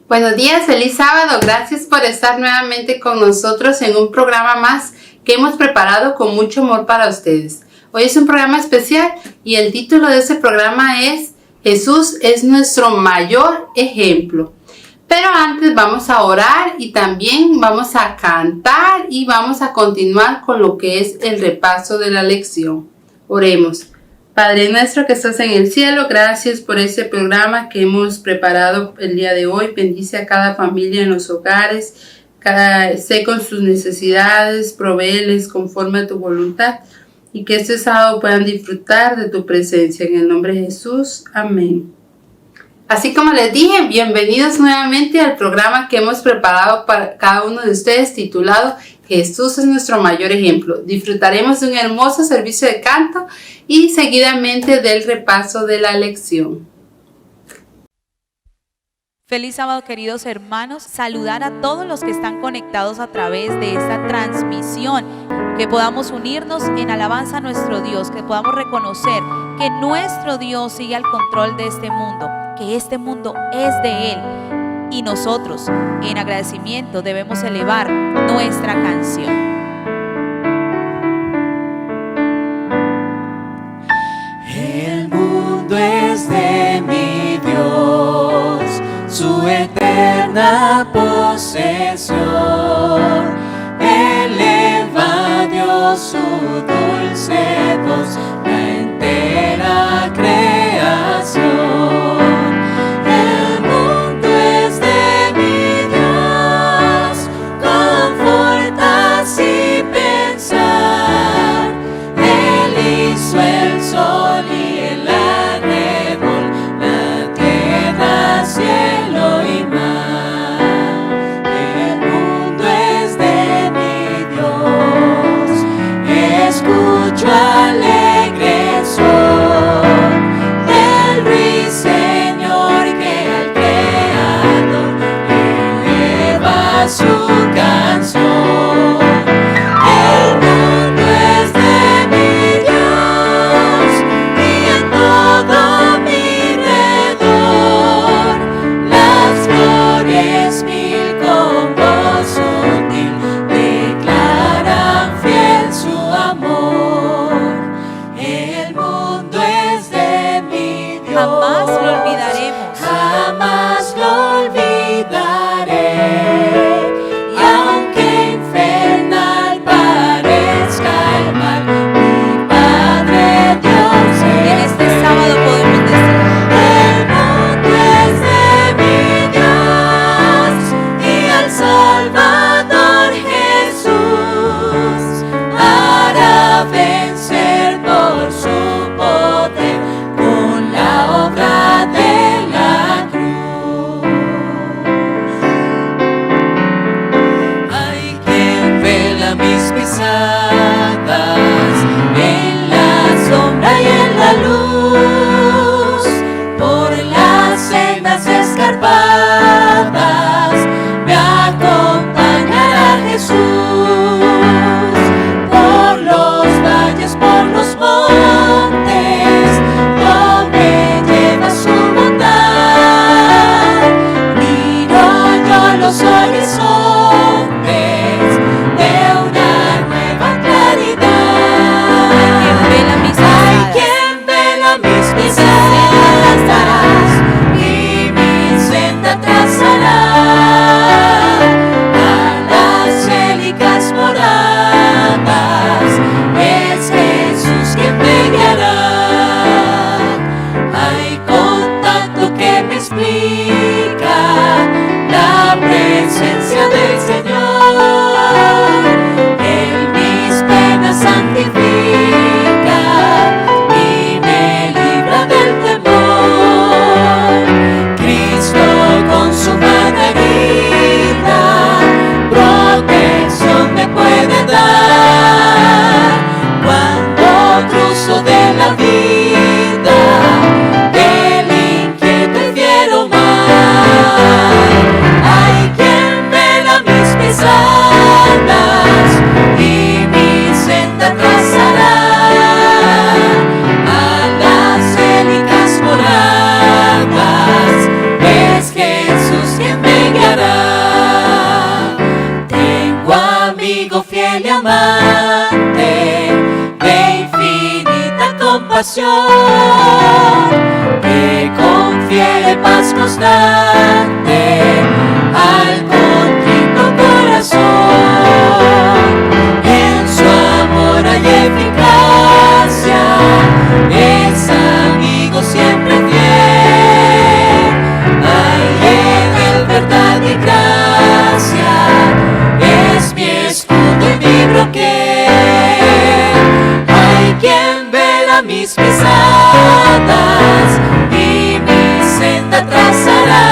Buenos días, feliz sábado. Gracias por estar nuevamente con nosotros en un programa más que hemos preparado con mucho amor para ustedes. Hoy es un programa especial y el título de ese programa es Jesús es nuestro mayor ejemplo. Pero antes vamos a orar y también vamos a cantar y vamos a continuar con lo que es el repaso de la lección. Oremos. Padre nuestro que estás en el cielo, gracias por este programa que hemos preparado el día de hoy. Bendice a cada familia en los hogares, sé con sus necesidades, provéeles conforme a tu voluntad y que este sábado puedan disfrutar de tu presencia. En el nombre de Jesús, amén. Así como les dije, bienvenidos nuevamente al programa que hemos preparado para cada uno de ustedes titulado Jesús es nuestro mayor ejemplo. Disfrutaremos de un hermoso servicio de canto y seguidamente del repaso de la lección. Feliz sábado, queridos hermanos. Saludar a todos los que están conectados a través de esta transmisión. Que podamos unirnos en alabanza a nuestro Dios, que podamos reconocer que nuestro Dios sigue al control de este mundo, que este mundo es de Él. Y nosotros, en agradecimiento, debemos elevar nuestra canción. El mundo es de mi Dios, su eterna posesión. Eleva a Dios su dulce voz, la entera creación. Alegre son del ruiseñor que al Creador eleva su canción. El mundo es de mi Dios y en todo mi redor las flores mil con voz sutil declaran fiel su amor. Jamás lo olvidaremos. Jamás lo olvidaré. Y aunque infernal parezca el mal, mi Padre Dios es. En este sábado podemos decir: el mundo es de mi Dios y al Salvador Jesús hará vencer por su poder con la obra de la cruz. Hay quien vela mis pisadas en la sombra y en la luz, por las sendas escarpadas me acompañará Jesús, por los valles, por los montes, donde lleva su bondad. Miro yo los horizontes de una nueva claridad. Hay quien vela mis pisadas y mi senda trazará a las célicas moradas. Es Jesús quien me guiará. Ay, con tanto que me explica la presencia del Señor, Él mis penas santifica y me libra del temor. Cristo con su mano herida protección me puede dar cuando cruzo de la vida del inquieto y fiero mar. Hay quien vela mis salvación, que confiere paz constante al contrito corazón. En su amor hay eficacia, es amigo siempre fiel. Hay en él verdad y gracia, es mi escudo y mi broquel. Hay quien vela mis pisadas y mi senda trazará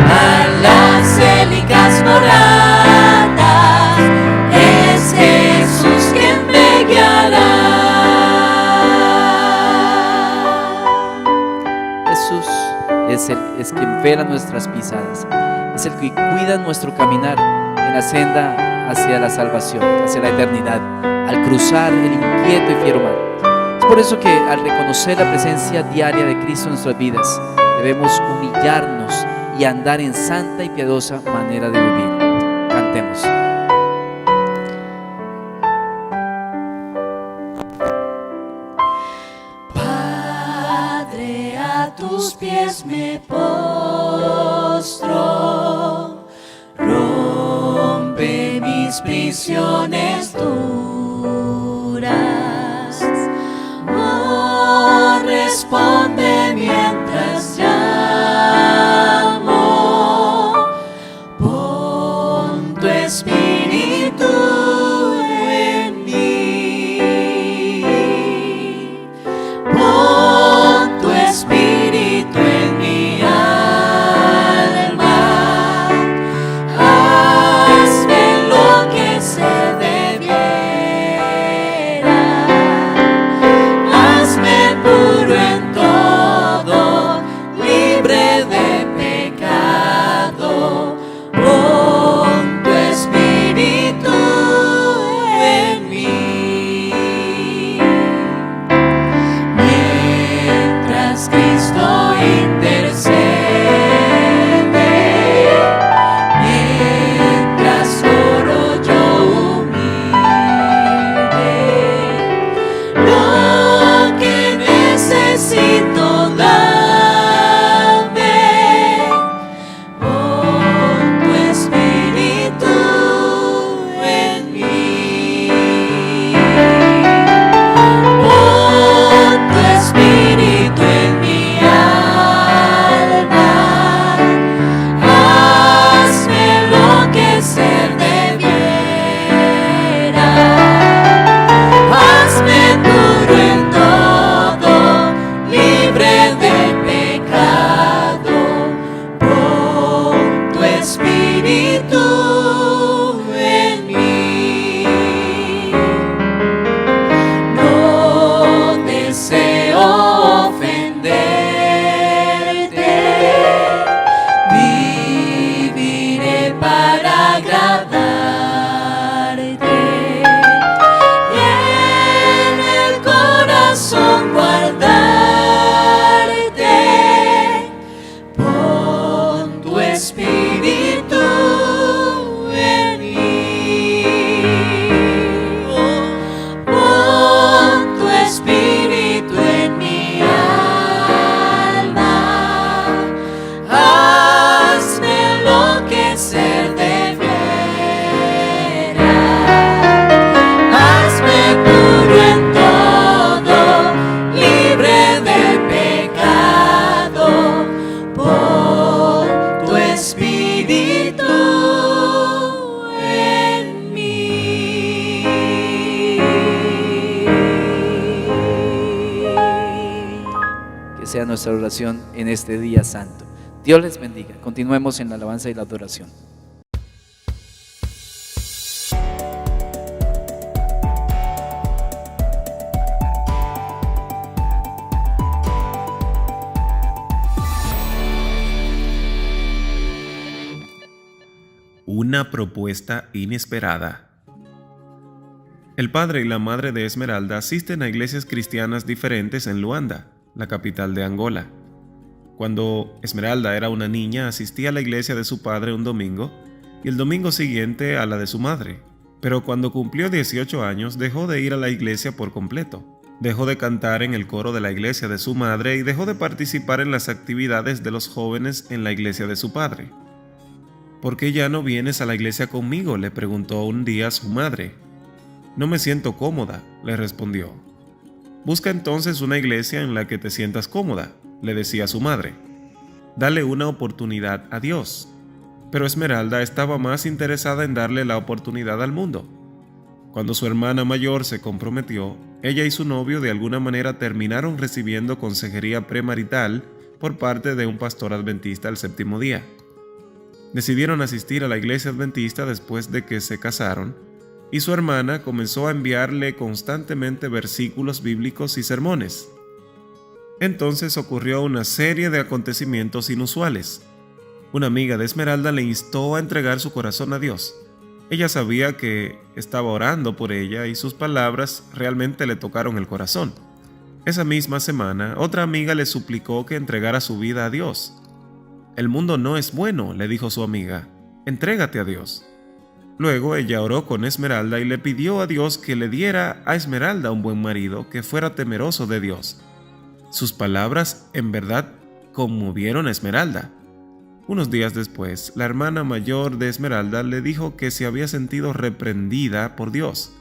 a las célicas moradas. Es Jesús quien me guiará. Jesús es quien vela nuestras pisadas, es el que cuida nuestro caminar en la senda hacia la salvación, hacia la eternidad, al cruzar el inquieto y fiero mar. Es por eso que al reconocer la presencia diaria de Cristo en nuestras vidas, debemos humillarnos y andar en santa y piadosa manera de vivir. Cantemos. Padre, a tus pies me postro, rompe mis prisiones duras, oh, responde mientras llamo, pon tu espíritu en mí, pon tu espíritu en mi alma, hazme lo que se debiera, hazme puro en todo, libre de pecado, pon tu espíritu en mí. Mientras Cristo intercede, mientras oro yo humilde, lo que necesito dame, pon tu espíritu en mí, pon tu espíritu en mi alma, hazme lo que ser debiera, hazme puro en todo, libre de pecado, pon tu espíritu en mí. No deseo ofenderte, viviré para agradarte y en el corazón guardarte, pon tu espíritu en mí, pon tu espíritu en mi alma, hazme lo que ser debiera, hazme puro en todo, libre de pecado, pon tu espíritu en mí. Que sea nuestra oración en este día santo. Dios les bendiga. Continuemos en la alabanza y la adoración. Una propuesta inesperada. El padre y la madre de Esmeralda asisten a iglesias cristianas diferentes en Luanda, la capital de Angola. Cuando Esmeralda era una niña, asistía a la iglesia de su padre un domingo y el domingo siguiente a la de su madre. Pero cuando cumplió 18 años, dejó de ir a la iglesia por completo. Dejó de cantar en el coro de la iglesia de su madre y dejó de participar en las actividades de los jóvenes en la iglesia de su padre. ¿Por qué ya no vienes a la iglesia conmigo?, le preguntó un día a su madre. No me siento cómoda, le respondió. Busca entonces una iglesia en la que te sientas cómoda, le decía su madre. Dale una oportunidad a Dios. Pero Esmeralda estaba más interesada en darle la oportunidad al mundo. Cuando su hermana mayor se comprometió, ella y su novio de alguna manera terminaron recibiendo consejería premarital por parte de un pastor adventista al séptimo día. Decidieron asistir a la iglesia adventista después de que se casaron, y su hermana comenzó a enviarle constantemente versículos bíblicos y sermones. Entonces ocurrió una serie de acontecimientos inusuales. Una amiga de Esmeralda le instó a entregar su corazón a Dios. Ella sabía que estaba orando por ella y sus palabras realmente le tocaron el corazón. Esa misma semana, otra amiga le suplicó que entregara su vida a Dios. El mundo no es bueno, le dijo su amiga. Entrégate a Dios. Luego ella oró con Esmeralda y le pidió a Dios que le diera a Esmeralda un buen marido que fuera temeroso de Dios. Sus palabras en verdad conmovieron a Esmeralda. Unos días después, la hermana mayor de Esmeralda le dijo que se había sentido reprendida por Dios.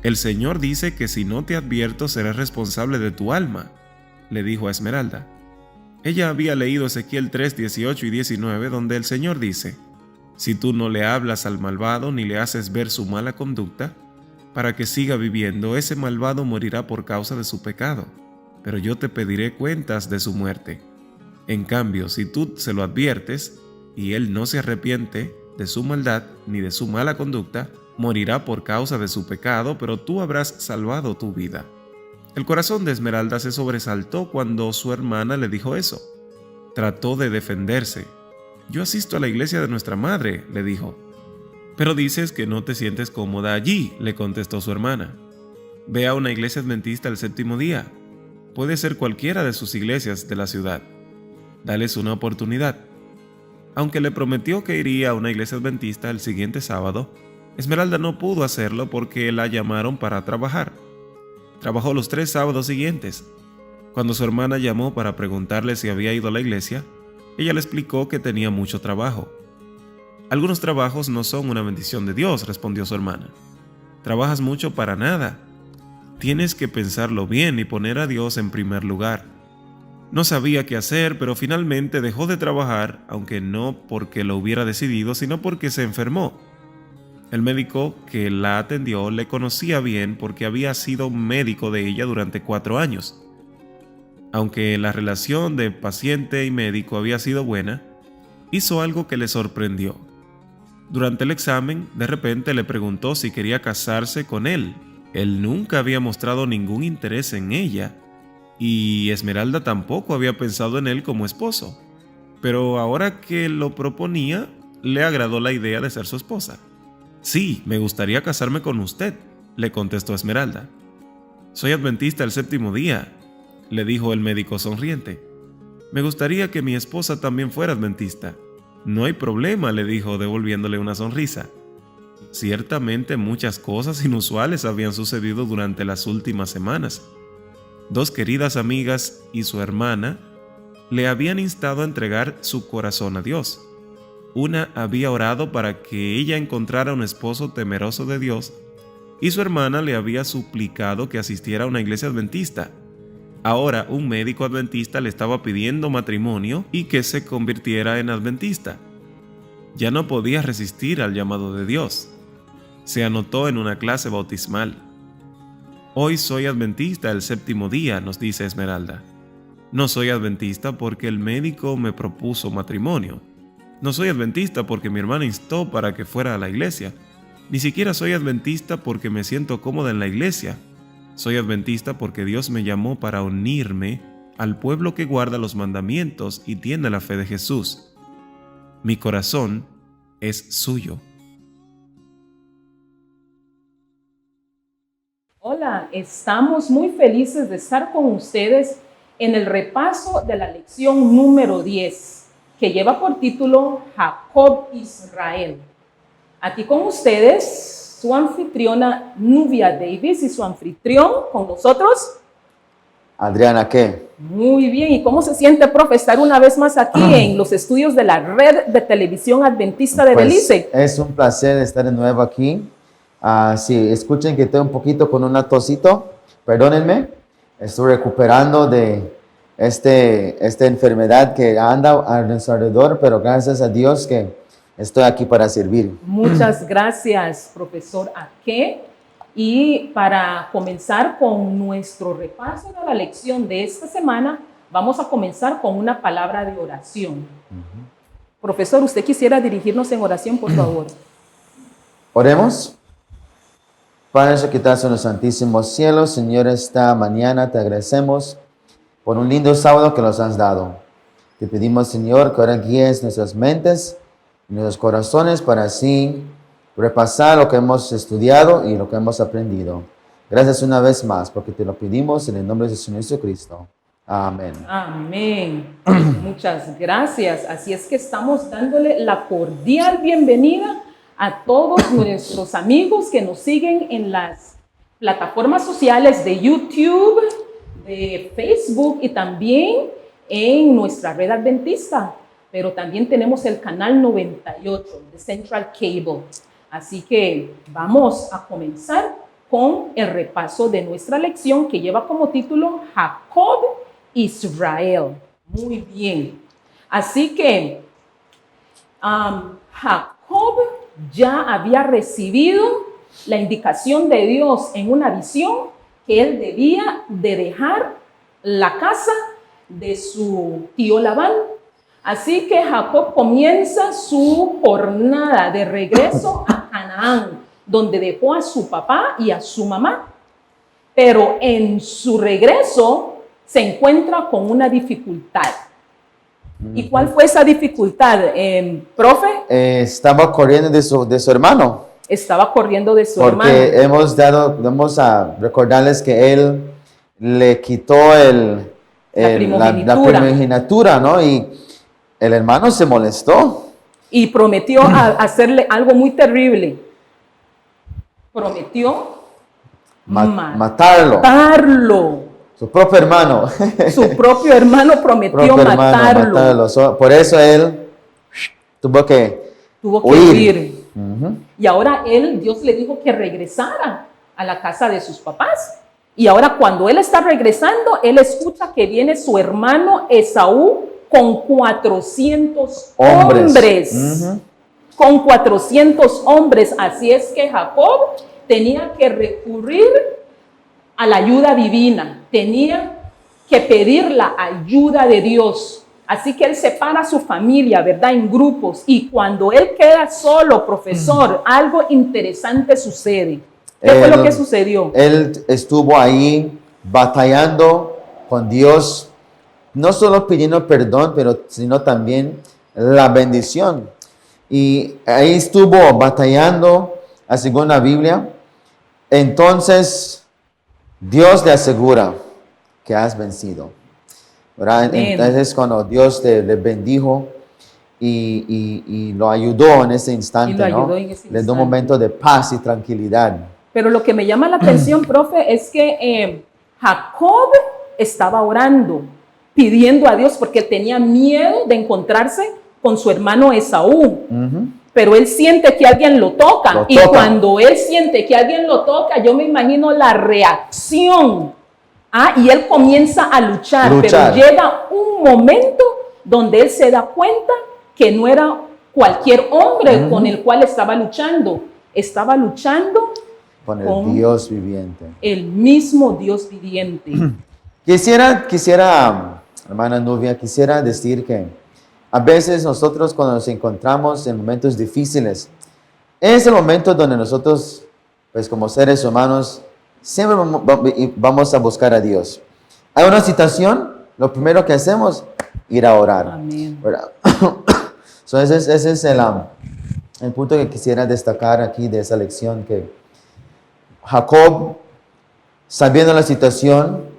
El Señor dice que si no te advierto serás responsable de tu alma, le dijo a Esmeralda. Ella había leído Ezequiel 3, 18 y 19, donde el Señor dice: si tú no le hablas al malvado ni le haces ver su mala conducta, para que siga viviendo, ese malvado morirá por causa de su pecado, pero yo te pediré cuentas de su muerte. En cambio, si tú se lo adviertes, y él no se arrepiente de su maldad ni de su mala conducta, morirá por causa de su pecado, pero tú habrás salvado tu vida. El corazón de Esmeralda se sobresaltó cuando su hermana le dijo eso. Trató de defenderse. Yo asisto a la iglesia de nuestra madre, le dijo. Pero dices que no te sientes cómoda allí, le contestó su hermana. Ve a una iglesia adventista el séptimo día. Puede ser cualquiera de sus iglesias de la ciudad. Dales una oportunidad. Aunque le prometió que iría a una iglesia adventista el siguiente sábado, Esmeralda no pudo hacerlo porque la llamaron para trabajar. Trabajó los 3 sábados siguientes. Cuando su hermana llamó para preguntarle si había ido a la iglesia, ella le explicó que tenía mucho trabajo. Algunos trabajos no son una bendición de Dios, respondió su hermana. Trabajas mucho para nada. Tienes que pensarlo bien y poner a Dios en primer lugar. No sabía qué hacer, pero finalmente dejó de trabajar, aunque no porque lo hubiera decidido, sino porque se enfermó. El médico que la atendió le conocía bien porque había sido médico de ella durante 4 años. Aunque la relación de paciente y médico había sido buena, hizo algo que le sorprendió. Durante el examen, de repente le preguntó si quería casarse con él. Él nunca había mostrado ningún interés en ella, y Esmeralda tampoco había pensado en él como esposo. Pero ahora que lo proponía, le agradó la idea de ser su esposa. Sí, me gustaría casarme con usted, le contestó Esmeralda. Soy adventista el séptimo día, le dijo el médico sonriente. Me gustaría que mi esposa también fuera adventista. No hay problema, le dijo, devolviéndole una sonrisa. Ciertamente muchas cosas inusuales habían sucedido durante las últimas semanas. 2 queridas amigas y su hermana le habían instado a entregar su corazón a Dios. Una había orado para que ella encontrara un esposo temeroso de Dios, y su hermana le había suplicado que asistiera a una iglesia adventista. Ahora un médico adventista le estaba pidiendo matrimonio y que se convirtiera en adventista. Ya no podía resistir al llamado de Dios. Se anotó en una clase bautismal. Hoy soy adventista el séptimo día, nos dice Esmeralda. No soy adventista porque el médico me propuso matrimonio. No soy adventista porque mi hermana instó para que fuera a la iglesia. Ni siquiera soy adventista porque me siento cómoda en la iglesia. Soy adventista porque Dios me llamó para unirme al pueblo que guarda los mandamientos y tiene la fe de Jesús. Mi corazón es suyo. Hola, estamos muy felices de estar con ustedes en el repaso de la lección número 10, que lleva por título Jacob Israel. Aquí con ustedes, su anfitriona Nubia Davis y su anfitrión con nosotros. Adriana, ¿qué? Muy bien, ¿y cómo se siente, profe, estar una vez más aquí en los estudios de la red de televisión adventista de Belice? Es un placer estar de nuevo aquí. Si escuchen que estoy un poquito con una tosito, perdónenme, estoy recuperando de esta enfermedad que anda a nuestro alrededor, pero gracias a Dios que estoy aquí para servir. Muchas gracias, profesor Ake. Y para comenzar con nuestro repaso de la lección de esta semana, vamos a comenzar con una palabra de oración. Profesor, ¿usted quisiera dirigirnos en oración, por favor? Oremos. Padre que estás en los santísimos cielos, Señor, esta mañana te agradecemos por un lindo sábado que nos has dado. Te pedimos, Señor, que ahora guíes nuestras mentes y nuestros corazones para así repasar lo que hemos estudiado y lo que hemos aprendido. Gracias una vez más, porque te lo pedimos en el nombre de Señor Jesucristo. Amén. Amén. Muchas gracias. Así es que estamos dándole la cordial bienvenida a todos nuestros amigos que nos siguen en las plataformas sociales de YouTube, de Facebook y también en nuestra red adventista. Pero también tenemos el canal 98 de Central Cable. Así que vamos a comenzar con el repaso de nuestra lección que lleva como título Jacob Israel. Muy bien. Así que Jacob ya había recibido la indicación de Dios en una visión que él debía de dejar la casa de su tío Labán. Así que Jacob comienza su jornada de regreso a Canaán, donde dejó a su papá y a su mamá. Pero en su regreso se encuentra con una dificultad. ¿Y cuál fue esa dificultad, profe? Estaba corriendo de su hermano. Estaba corriendo de su hermano. Porque vamos a recordarles que él le quitó la primogenitura, ¿no? Y el hermano se molestó. Y prometió hacerle algo muy terrible. Prometió matarlo. Su propio hermano. Su propio hermano prometió matarlo. Por eso él tuvo que huir. Y ahora Dios le dijo que regresara a la casa de sus papás. Y ahora cuando él está regresando, él escucha que viene su hermano Esaú con 400 hombres. Con 400 hombres. Así es que Jacob tenía que recurrir a la ayuda divina. Tenía que pedir la ayuda de Dios. Así que él separa a su familia, ¿verdad? En grupos. Y cuando él queda solo, profesor, algo interesante sucede. ¿Qué fue lo que sucedió? Él estuvo ahí batallando con Dios, no solo pidiendo perdón, sino también la bendición. Y ahí estuvo batallando, según la Biblia. Entonces, Dios le asegura que has vencido, ¿verdad? Entonces, cuando Dios le bendijo y lo ayudó en ese instante, ¿no? Le dio un momento de paz y tranquilidad. Pero lo que me llama la atención, profe, es que Jacob estaba orando, pidiendo a Dios porque tenía miedo de encontrarse con su hermano Esaú. Pero él siente que alguien lo toca. Y cuando él siente que alguien lo toca, yo me imagino la reacción. Y él comienza a luchar. Pero llega un momento donde él se da cuenta que no era cualquier hombre con el cual estaba luchando. Estaba luchando con el Dios viviente. El mismo Dios viviente. Quisiera, hermana Nubia, quisiera decir que a veces nosotros cuando nos encontramos en momentos difíciles, es el momento donde nosotros, pues como seres humanos, siempre vamos a buscar a Dios. Hay una situación, lo primero que hacemos, ir a orar. Amén. So, ese es el punto que quisiera destacar aquí de esa lección, que Jacob, sabiendo la situación,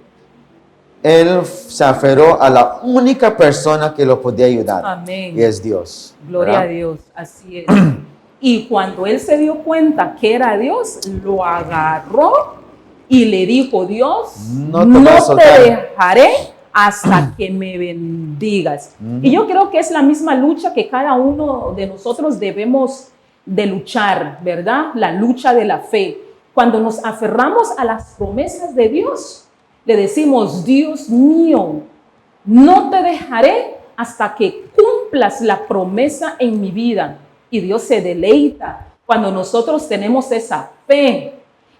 él se aferró a la única persona que lo podía ayudar. Amén. Y es Dios. Gloria ¿verdad? a Dios, así es. Y cuando él se dio cuenta que era Dios, lo agarró y le dijo, Dios, No te no voy a te soltar". dejaré hasta que me bendigas. Y yo creo que es la misma lucha que cada uno de nosotros debemos de luchar, ¿verdad? La lucha de la fe. Cuando nos aferramos a las promesas de Dios, le decimos, Dios mío, no te dejaré hasta que cumplas la promesa en mi vida. Y Dios se deleita cuando nosotros tenemos esa fe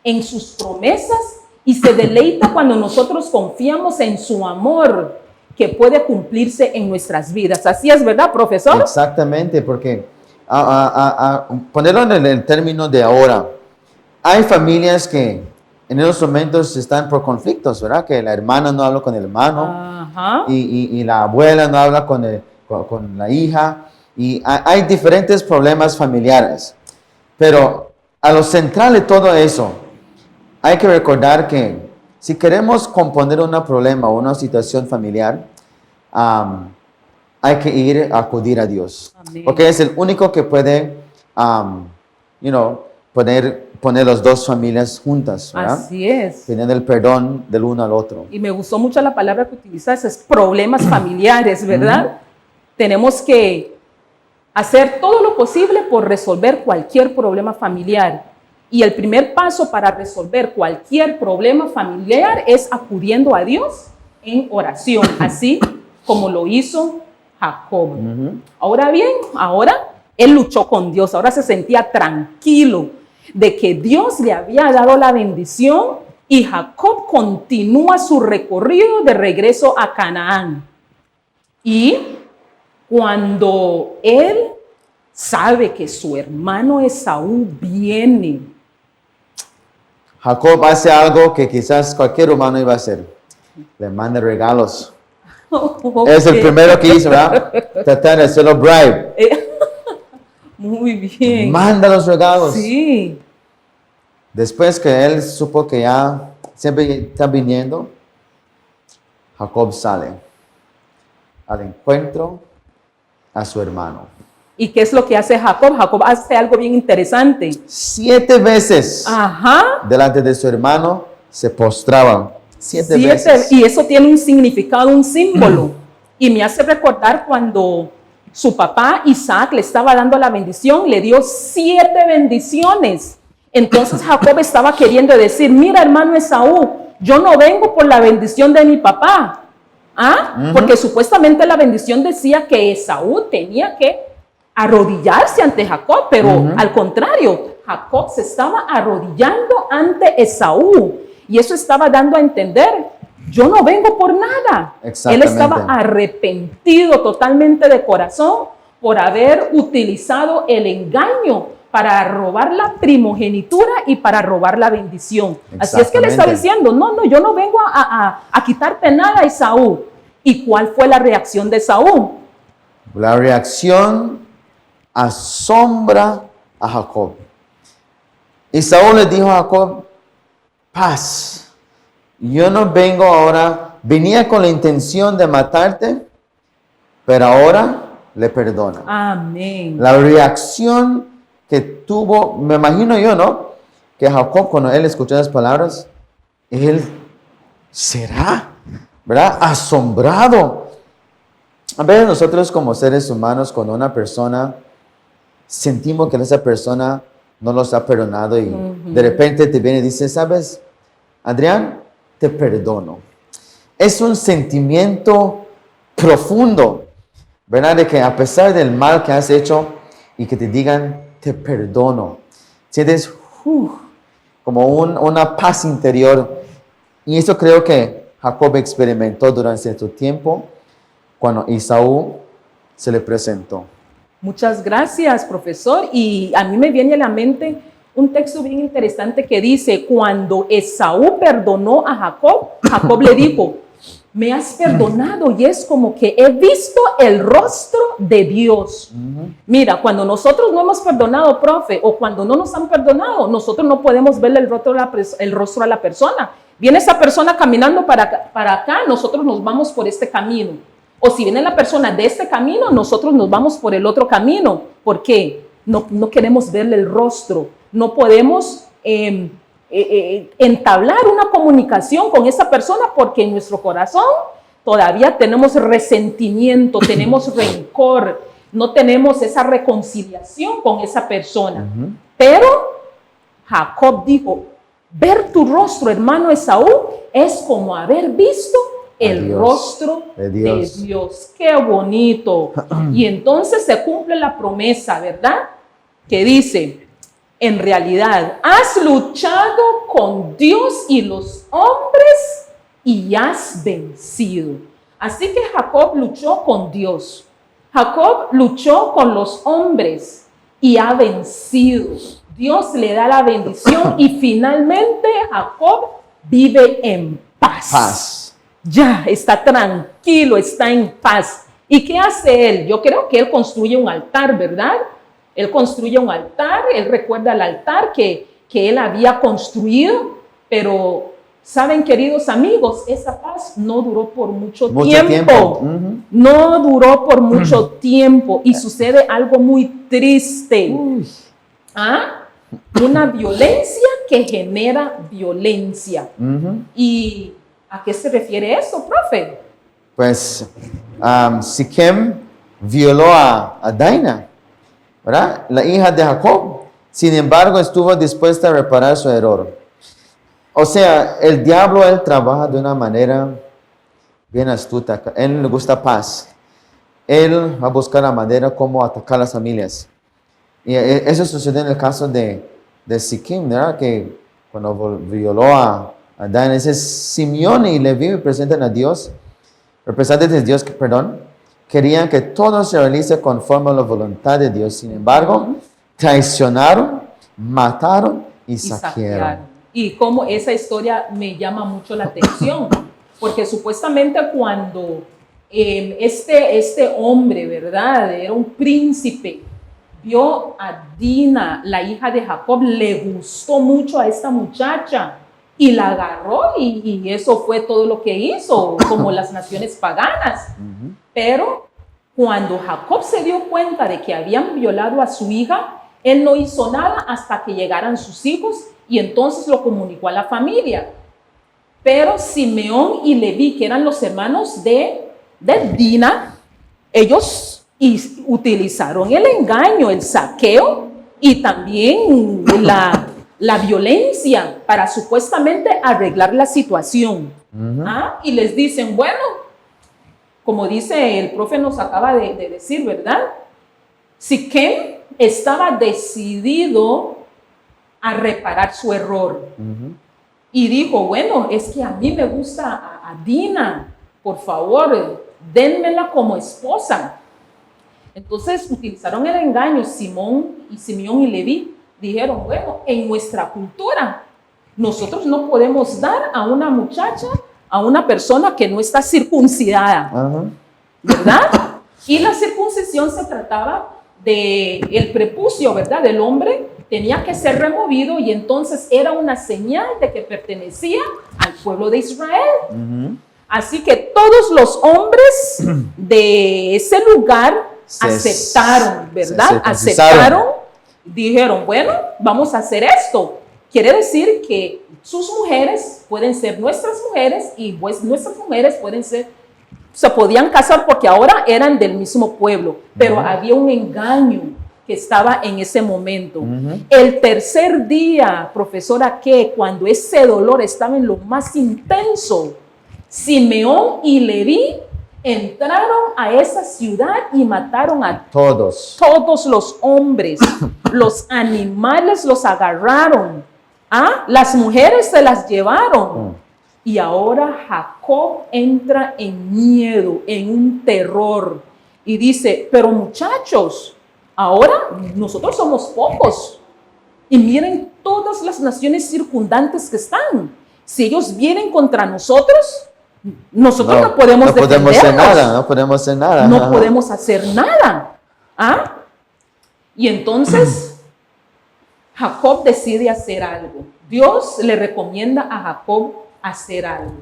en sus promesas y se deleita cuando nosotros confiamos en su amor que puede cumplirse en nuestras vidas. Así es, ¿verdad, profesor? Exactamente, porque ponerlo en el término de ahora, hay familias que en esos momentos están por conflictos, ¿verdad? Que la hermana no habla con el hermano Ajá. y la abuela no habla con la hija, y hay diferentes problemas familiares. Pero a lo central de todo eso, hay que recordar que si queremos componer un problema o una situación familiar, hay que ir a acudir a Dios. Amén. Porque es el único que puede, poner las dos familias juntas, ¿verdad? Así es. Teniendo el perdón del uno al otro. Y me gustó mucho la palabra que utilizaste, es problemas familiares, ¿verdad? Tenemos que hacer todo lo posible por resolver cualquier problema familiar. Y el primer paso para resolver cualquier problema familiar es acudiendo a Dios en oración, así como lo hizo Jacob. Ahora bien, ahora él luchó con Dios, ahora se sentía tranquilo de que Dios le había dado la bendición y Jacob continúa su recorrido de regreso a Canaán. Y cuando él sabe que su hermano Esaú viene, Jacob hace algo que quizás cualquier humano iba a hacer. Le manda regalos. Es el primero que hizo, ¿verdad? Tratar de hacerlo bribe. Muy bien. Manda los regalos. Sí. Después que él supo que ya siempre está viniendo, Jacob sale al encuentro a su hermano. ¿Y qué es lo que hace Jacob? Jacob hace algo bien interesante. 7 veces Ajá. delante de su hermano se postraban. 7 veces. Y eso tiene un significado, un símbolo. Y me hace recordar cuando su papá Isaac le estaba dando la bendición, le dio 7 bendiciones. Entonces Jacob estaba queriendo decir, mira hermano Esaú, yo no vengo por la bendición de mi papá. ¿Ah? Porque supuestamente la bendición decía que Esaú tenía que arrodillarse ante Jacob, pero al contrario, Jacob se estaba arrodillando ante Esaú. Y eso estaba dando a entender, yo no vengo por nada. Él Exactamente. estaba arrepentido totalmente de corazón por haber utilizado el engaño para robar la primogenitura y para robar la bendición. Así es que le está diciendo, no, yo no vengo a quitarte nada, Esaú. ¿Y cuál fue la reacción de Esaú? La reacción asombra a Jacob. Esaú le dijo a Jacob, paz, yo no vengo ahora, venía con la intención de matarte, pero ahora le perdona. Amén. La reacción que tuvo, me imagino yo, ¿no? Que Jacob, cuando él escuchó las palabras, él será, ¿verdad? Asombrado. A veces nosotros como seres humanos, cuando una persona sentimos que esa persona no nos ha perdonado y de repente te viene y dice, ¿sabes, Adrián? Te perdono. Es un sentimiento profundo, ¿verdad? De que a pesar del mal que has hecho y que te digan, te perdono. Sientes como una paz interior. Y eso creo que Jacob experimentó durante cierto tiempo cuando Esaú se le presentó. Muchas gracias, profesor. Y a mí me viene a la mente un texto bien interesante que dice, cuando Esaú perdonó a Jacob, Jacob le dijo, me has perdonado y es como que he visto el rostro de Dios. Mira, cuando nosotros no hemos perdonado, profe, o cuando no nos han perdonado, nosotros no podemos verle el rostro a la persona. Viene esa persona caminando para acá, nosotros nos vamos por este camino. O si viene la persona de este camino, nosotros nos vamos por el otro camino. ¿Por qué? no queremos verle el rostro, no podemos entablar una comunicación con esa persona porque en nuestro corazón todavía tenemos resentimiento, tenemos rencor, no tenemos esa reconciliación con esa persona. Pero Jacob dijo, ver tu rostro, hermano Esaú, es como haber visto el rostro de Dios. Qué bonito. Y entonces se cumple la promesa, ¿verdad? Que dice, en realidad, has luchado con Dios y los hombres y has vencido. Así que Jacob luchó con Dios. Jacob luchó con los hombres y ha vencido. Dios le da la bendición y finalmente Jacob vive en paz. Ya está tranquilo, está en paz. ¿Y qué hace él? Yo creo que él construye un altar, ¿verdad? Él construye un altar, él recuerda el altar que él había construido, pero saben, queridos amigos, esa paz no duró por mucho tiempo. No duró por mucho tiempo y sucede algo muy triste. Una violencia que genera violencia. ¿Y a qué se refiere eso, profe? Pues Siquem violó a Dina, ¿verdad? La hija de Jacob. Sin embargo, estuvo dispuesta a reparar su error. O sea, el diablo, él trabaja de una manera bien astuta. Él le gusta paz. Él va a buscar la manera como atacar a las familias. Y eso sucedió en el caso de Siquem, ¿verdad? Que cuando violó a Dina, dice, Simeón y Leví presentan a Dios, representantes de Dios, querían que todo se realice conforme a la voluntad de Dios. Sin embargo, traicionaron, mataron y saquearon. Y como esa historia me llama mucho la atención, porque supuestamente cuando este hombre, ¿verdad? Era un príncipe, vio a Dina, la hija de Jacob, le gustó mucho a esta muchacha y la agarró y eso fue todo lo que hizo, como las naciones paganas. Pero cuando Jacob se dio cuenta de que habían violado a su hija, él no hizo nada hasta que llegaran sus hijos y entonces lo comunicó a la familia. Pero Simeón y Leví, que eran los hermanos de Dina, ellos utilizaron el engaño, el saqueo y también la violencia para supuestamente arreglar la situación. Y les dicen, bueno, como dice el profe nos acaba de decir, ¿verdad? Siquem estaba decidido a reparar su error. Y dijo, bueno, es que a mí me gusta a Dina, por favor, dénmela como esposa. Entonces utilizaron el engaño. Simeón y Leví dijeron, bueno, en nuestra cultura nosotros no podemos dar a una muchacha, a una persona que no está circuncidada, ¿verdad? Y la circuncisión se trataba del prepucio, ¿verdad? Del hombre tenía que ser removido y entonces era una señal de que pertenecía al pueblo de Israel. Así que todos los hombres de ese lugar aceptaron, ¿verdad? Aceptaron, dijeron, bueno, vamos a hacer esto. Quiere decir que sus mujeres pueden ser nuestras mujeres y pues nuestras mujeres pueden ser, se podían casar porque ahora eran del mismo pueblo, pero había un engaño que estaba en ese momento. El tercer día, profesora, que cuando ese dolor estaba en lo más intenso, Simeón y Leví entraron a esa ciudad y mataron a todos los hombres. Los animales los agarraron. Las mujeres se las llevaron. Y ahora Jacob entra en miedo, en un terror. Y dice, pero muchachos, ahora nosotros somos pocos. Y miren todas las naciones circundantes que están. Si ellos vienen contra nosotros, nosotros no podemos defendernos. No podemos hacer nada. No podemos hacer nada. Y entonces Jacob decide hacer algo. Dios le recomienda a Jacob hacer algo.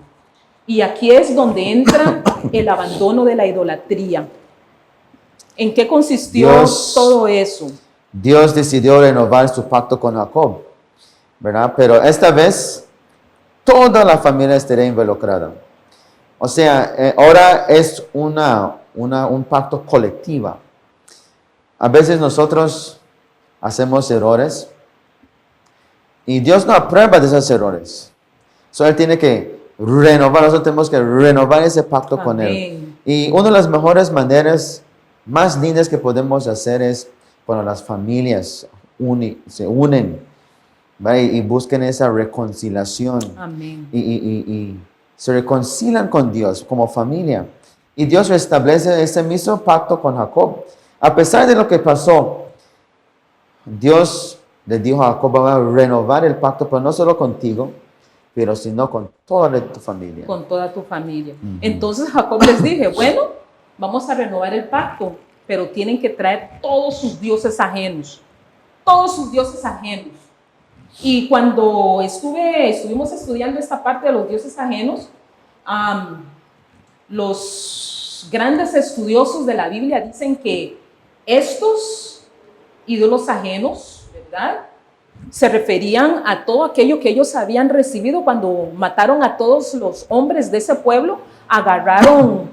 Y aquí es donde entra el abandono de la idolatría. ¿En qué consistió todo eso? Dios decidió renovar su pacto con Jacob, ¿verdad? Pero esta vez toda la familia estaría involucrada. O sea, ahora es un pacto colectivo. A veces nosotros hacemos errores y Dios no aprueba de esos errores. So, Él tiene que renovar, nosotros tenemos que renovar ese pacto con Él. Y una de las mejores maneras más lindas que podemos hacer es cuando las familias se unen, ¿vale? Y busquen esa reconciliación. Amén. Y se reconcilian con Dios como familia. Y Dios restablece ese mismo pacto con Jacob. A pesar de lo que pasó, Dios le dijo a Jacob: va a renovar el pacto, pero no solo contigo, pero sino con toda tu familia. Con toda tu familia. Entonces Jacob les dije, bueno, vamos a renovar el pacto, pero tienen que traer todos sus dioses ajenos. Todos sus dioses ajenos. Y cuando estuvimos estudiando esta parte de los dioses ajenos, los grandes estudiosos de la Biblia dicen que estos ídolos ajenos, ¿verdad?, se referían a todo aquello que ellos habían recibido cuando mataron a todos los hombres de ese pueblo, agarraron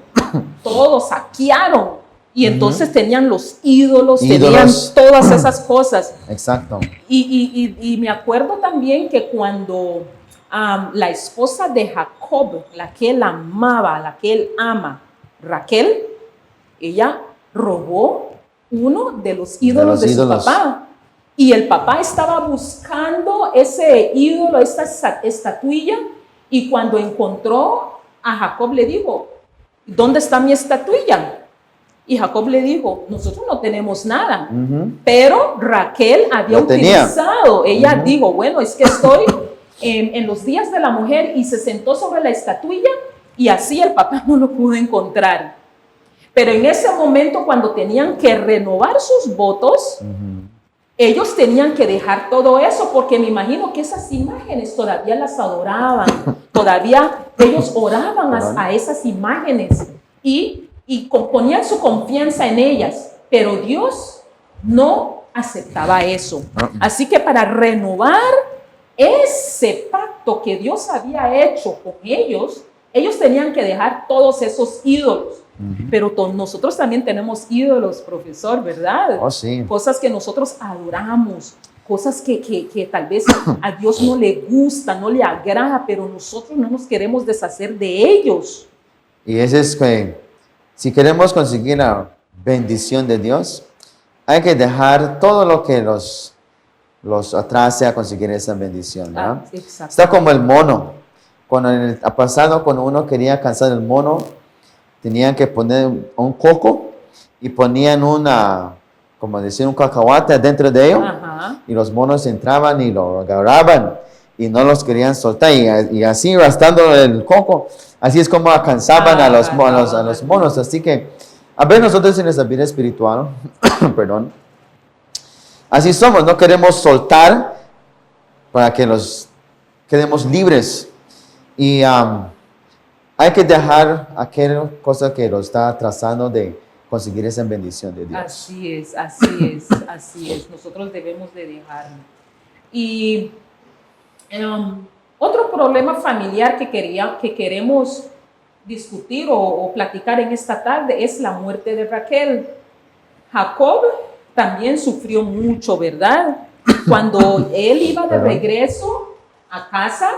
todo, saquearon, y entonces tenían los ídolos, tenían todas esas cosas. Exacto. Y me acuerdo también que cuando la esposa de Jacob, la que él amaba, la que él ama, Raquel, ella robó uno de los ídolos de su papá. Y el papá estaba buscando ese ídolo, esta estatuilla, y cuando encontró a Jacob le dijo: ¿dónde está mi estatuilla? Y Jacob le dijo: nosotros no tenemos nada. Pero Raquel había utilizado, ella dijo: bueno, es que estoy en los días de la mujer, y se sentó sobre la estatuilla, y así el papá no lo pudo encontrar. Pero en ese momento, cuando tenían que renovar sus votos, ellos tenían que dejar todo eso, porque me imagino que esas imágenes todavía las adoraban, todavía ellos oraban a esas imágenes y ponían su confianza en ellas, pero Dios no aceptaba eso. Así que para renovar ese pacto que Dios había hecho con ellos, ellos tenían que dejar todos esos ídolos. Pero nosotros también tenemos ídolos, profesor, ¿verdad? Oh, sí. Cosas que nosotros adoramos, cosas que tal vez a Dios no le gusta, no le agrada, pero nosotros no nos queremos deshacer de ellos. Y eso es que si queremos conseguir la bendición de Dios, hay que dejar todo lo que los atrase a conseguir esa bendición, ¿verdad? Está como el mono. Cuando en el pasado, cuando uno quería alcanzar el mono, tenían que poner un coco y ponían un cacahuate dentro de ello. Y los monos entraban y lo agarraban y no los querían soltar, y así arrastrando el coco, así es como alcanzaban a los monos. Así que a ver, nosotros en nuestra vida espiritual, perdón, así somos, no queremos soltar para que los quedemos libres, y hay que dejar aquella cosa que lo está trazando de conseguir esa bendición de Dios. Así es, así es, así es. Nosotros debemos de dejarlo. Y otro problema familiar que queremos discutir o platicar en esta tarde es la muerte de Raquel. Jacob también sufrió mucho, ¿verdad? Cuando él iba de regreso a casa,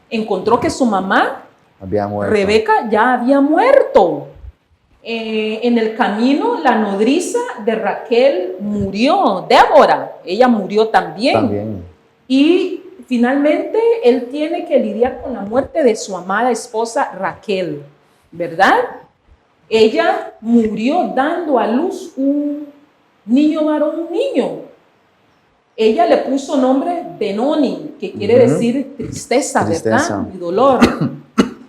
encontró que su mamá, Rebeca, ya había muerto. En el camino, la nodriza de Raquel murió, Débora, ella murió también. Y finalmente él tiene que lidiar con la muerte de su amada esposa Raquel, ¿verdad? Ella murió dando a luz un niño varón, Ella le puso nombre Benoni, que quiere decir tristeza, ¿verdad? Y dolor.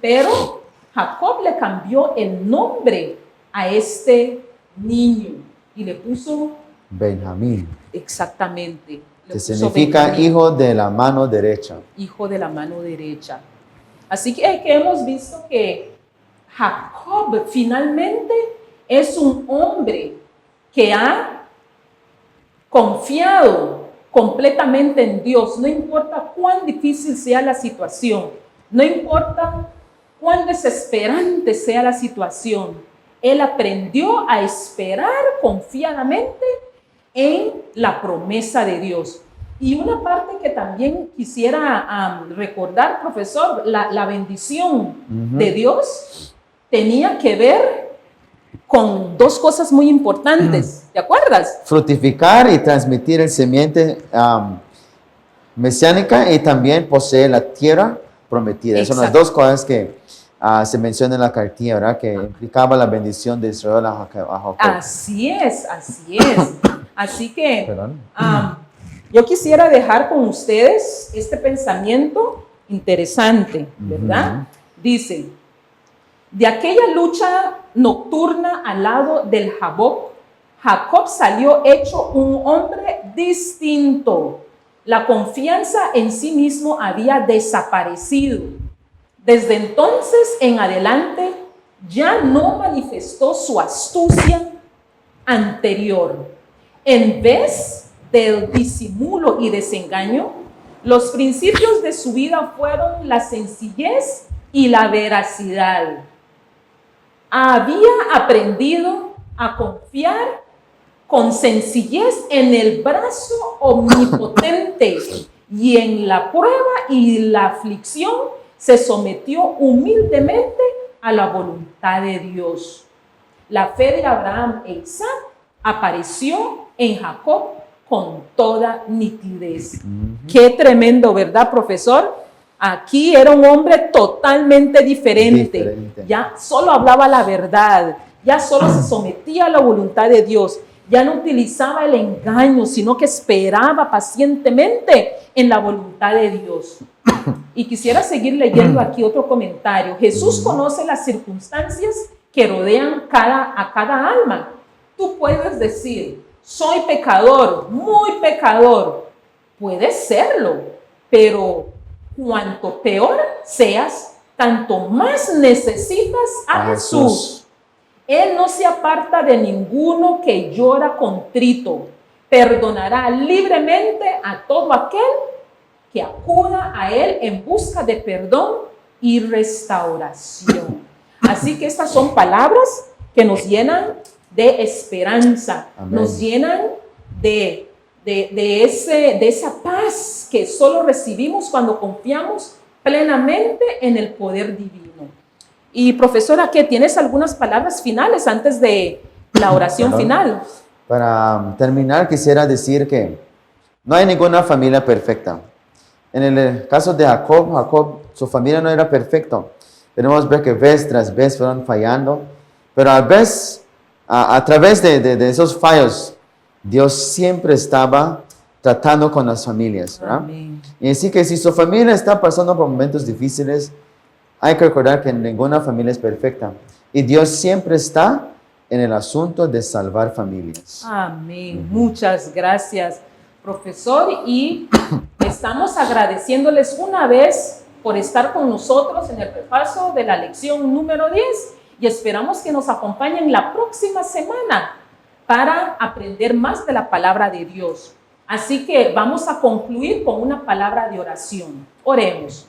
Pero Jacob le cambió el nombre a este niño y le puso Benjamín. Exactamente. Que significa Benjamín, hijo de la mano derecha. Hijo de la mano derecha. Así que hemos visto que Jacob finalmente es un hombre que ha confiado completamente en Dios, no importa cuán difícil sea la situación, no importa cuán desesperante sea la situación, él aprendió a esperar confiadamente en la promesa de Dios. Y una parte que también quisiera recordar, profesor, la bendición de Dios tenía que ver con dos cosas muy importantes, ¿te acuerdas? Fructificar y transmitir el semiente mesiánica y también poseer la tierra prometida. Esas son las dos cosas que se mencionan en la cartilla, ¿verdad? Que implicaba la bendición de Israel a Jacob. Así es, así es. Así que yo quisiera dejar con ustedes este pensamiento interesante, ¿verdad? Dice, de aquella lucha nocturna al lado del Jacob salió hecho un hombre distinto. La confianza en sí mismo había desaparecido. Desde entonces en adelante ya no manifestó su astucia anterior. En vez del disimulo y desengaño, los principios de su vida fueron la sencillez y la veracidad. Había aprendido a confiar con sencillez en el brazo omnipotente y en la prueba y la aflicción se sometió humildemente a la voluntad de Dios. La fe de Abraham e Isaac apareció en Jacob con toda nitidez. Qué tremendo, ¿verdad, profesor? Aquí era un hombre totalmente diferente. Ya solo hablaba la verdad, ya solo se sometía a la voluntad de Dios, ya no utilizaba el engaño, sino que esperaba pacientemente en la voluntad de Dios. Y quisiera seguir leyendo aquí otro comentario. Jesús conoce las circunstancias que rodean a cada alma. Tú puedes decir, soy pecador, muy pecador. Puedes serlo, pero cuanto peor seas, tanto más necesitas a Jesús. Él no se aparta de ninguno que llora contrito. Perdonará libremente a todo aquel que acuda a Él en busca de perdón y restauración. Así que estas son palabras que nos llenan de esperanza, nos llenan de esa paz que solo recibimos cuando confiamos plenamente en el poder divino. Y profesora, ¿qué? ¿Tienes algunas palabras finales antes de la oración final? Para terminar, quisiera decir que no hay ninguna familia perfecta. En el caso de Jacob, su familia no era perfecta. Tenemos que ver que vez tras vez fueron fallando, pero a través de esos fallos, Dios siempre estaba tratando con las familias, ¿verdad? Amén. Y así que si su familia está pasando por momentos difíciles, hay que recordar que ninguna familia es perfecta. Y Dios siempre está en el asunto de salvar familias. Amén. Muchas gracias, profesor. Y estamos agradeciéndoles una vez por estar con nosotros en el repaso de la lección número 10. Y esperamos que nos acompañen la próxima semana para aprender más de la palabra de Dios. Así que vamos a concluir con una palabra de oración. Oremos.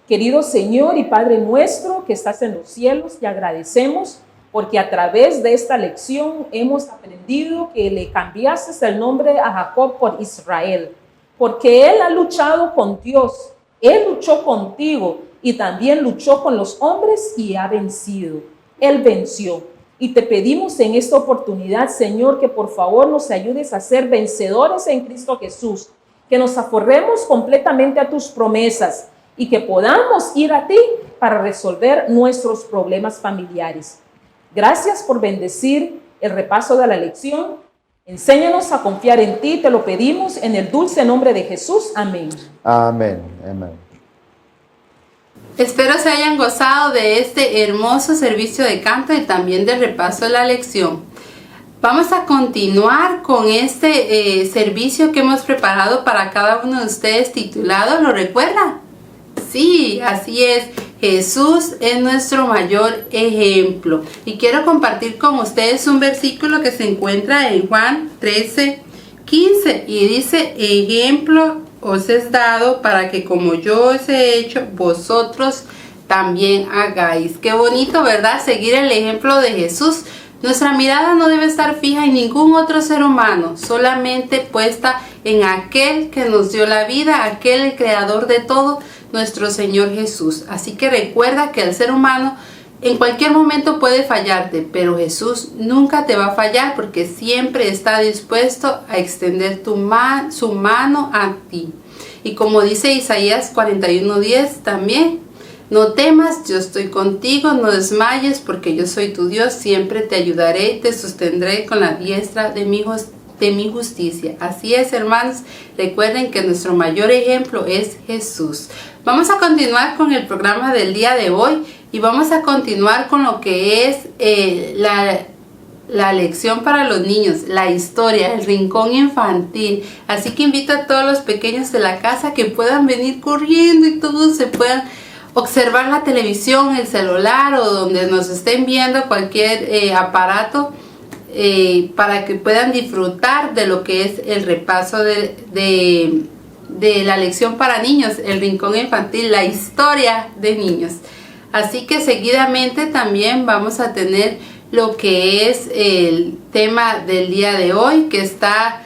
Querido Señor y Padre nuestro que estás en los cielos, te agradecemos porque a través de esta lección hemos aprendido que le cambiaste el nombre a Jacob por Israel, porque él ha luchado con Dios, él luchó contigo y también luchó con los hombres y ha vencido. Él venció. Y te pedimos en esta oportunidad, Señor, que por favor nos ayudes a ser vencedores en Cristo Jesús, que nos aferremos completamente a tus promesas y que podamos ir a ti para resolver nuestros problemas familiares. Gracias por bendecir el repaso de la lección. Enséñanos a confiar en ti, te lo pedimos en el dulce nombre de Jesús. Amén. Amén. Amén. Espero se hayan gozado de este hermoso servicio de canto y también del repaso de la lección. Vamos a continuar con este servicio que hemos preparado para cada uno de ustedes titulado, ¿lo recuerda? Sí, así es. Jesús es nuestro mayor ejemplo. Y quiero compartir con ustedes un versículo que se encuentra en Juan 13, 15 y dice: ejemplo os es dado para que como yo os he hecho, vosotros también hagáis. Qué bonito, ¿verdad? Seguir el ejemplo de Jesús. Nuestra mirada no debe estar fija en ningún otro ser humano, solamente puesta en aquel que nos dio la vida, aquel el creador de todo, nuestro Señor Jesús. Así que recuerda que el ser humano en cualquier momento puede fallarte, pero Jesús nunca te va a fallar porque siempre está dispuesto a extender su mano a ti. Y como dice Isaías 41:10 también: no temas, yo estoy contigo, no desmayes, porque yo soy tu Dios, siempre te ayudaré y te sostendré con la diestra de mi justicia. Así es, hermanos, recuerden que nuestro mayor ejemplo es Jesús. Vamos a continuar con el programa del día de hoy y vamos a continuar con lo que es la lección para los niños, la historia, el rincón infantil. Así que invito a todos los pequeños de la casa que puedan venir corriendo y todos se puedan observar la televisión, el celular o donde nos estén viendo cualquier aparato para que puedan disfrutar de lo que es el repaso de la lección para niños, el rincón infantil, la historia de niños. Así que seguidamente también vamos a tener lo que es el tema del día de hoy, que está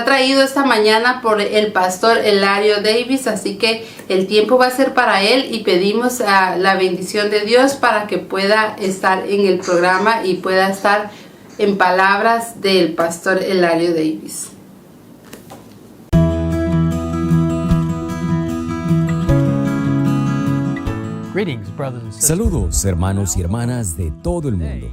traído esta mañana por el pastor Elario Davis, así que el tiempo va a ser para él y pedimos a la bendición de Dios para que pueda estar en el programa y pueda estar en palabras del pastor Elario Davis. Saludos, hermanos y hermanas de todo el mundo.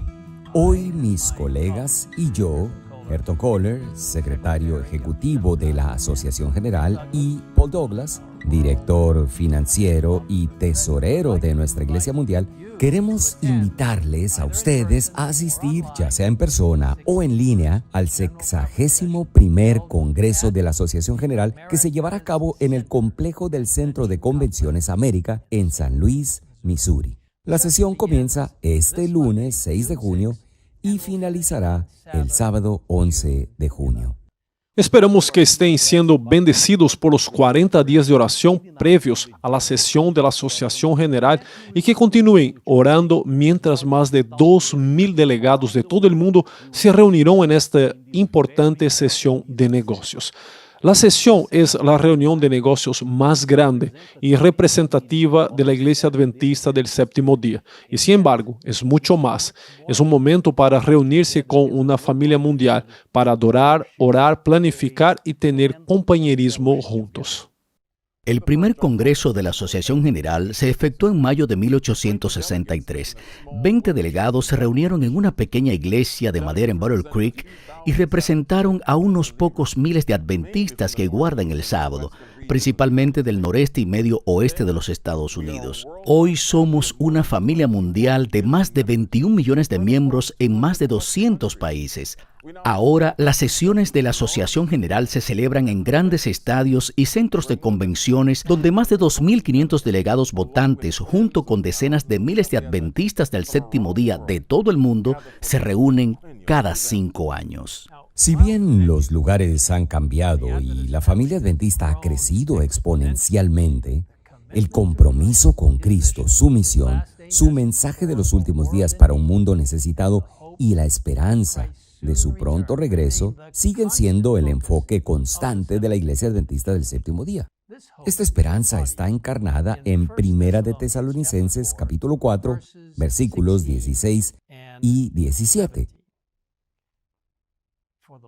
Hoy mis colegas y yo, Ayrton Kohler, secretario ejecutivo de la Asociación General, y Paul Douglas, director financiero y tesorero de nuestra Iglesia Mundial, queremos invitarles a ustedes a asistir, ya sea en persona o en línea, al 61º Congreso de la Asociación General que se llevará a cabo en el complejo del Centro de Convenciones América en San Luis, Missouri. La sesión comienza este lunes 6 de junio y finalizará el sábado 11 de junio. Esperamos que estén siendo bendecidos por los 40 días de oración previos a la sesión de la Asociación General y que continúen orando mientras más de 2,000 delegados de todo el mundo se reunirán en esta importante sesión de negocios. La sesión es la reunión de negocios más grande y representativa de la Iglesia Adventista del Séptimo Día. Y sin embargo, es mucho más. Es un momento para reunirse con una familia mundial, para adorar, orar, planificar y tener compañerismo juntos. El primer congreso de la Asociación General se efectuó en mayo de 1863. 20 delegados se reunieron en una pequeña iglesia de madera en Battle Creek y representaron a unos pocos miles de adventistas que guardan el sábado, principalmente del noreste y medio oeste de los Estados Unidos. Hoy somos una familia mundial de más de 21 millones de miembros en más de 200 países. Ahora, las sesiones de la Asociación General se celebran en grandes estadios y centros de convenciones donde más de 2.500 delegados votantes, junto con decenas de miles de adventistas del séptimo día de todo el mundo, se reúnen cada 5 años. Si bien los lugares han cambiado y la familia adventista ha crecido exponencialmente, el compromiso con Cristo, su misión, su mensaje de los últimos días para un mundo necesitado y la esperanza de su pronto regreso siguen siendo el enfoque constante de la Iglesia Adventista del Séptimo Día. Esta esperanza está encarnada en Primera de Tesalonicenses capítulo 4, versículos 16 y 17.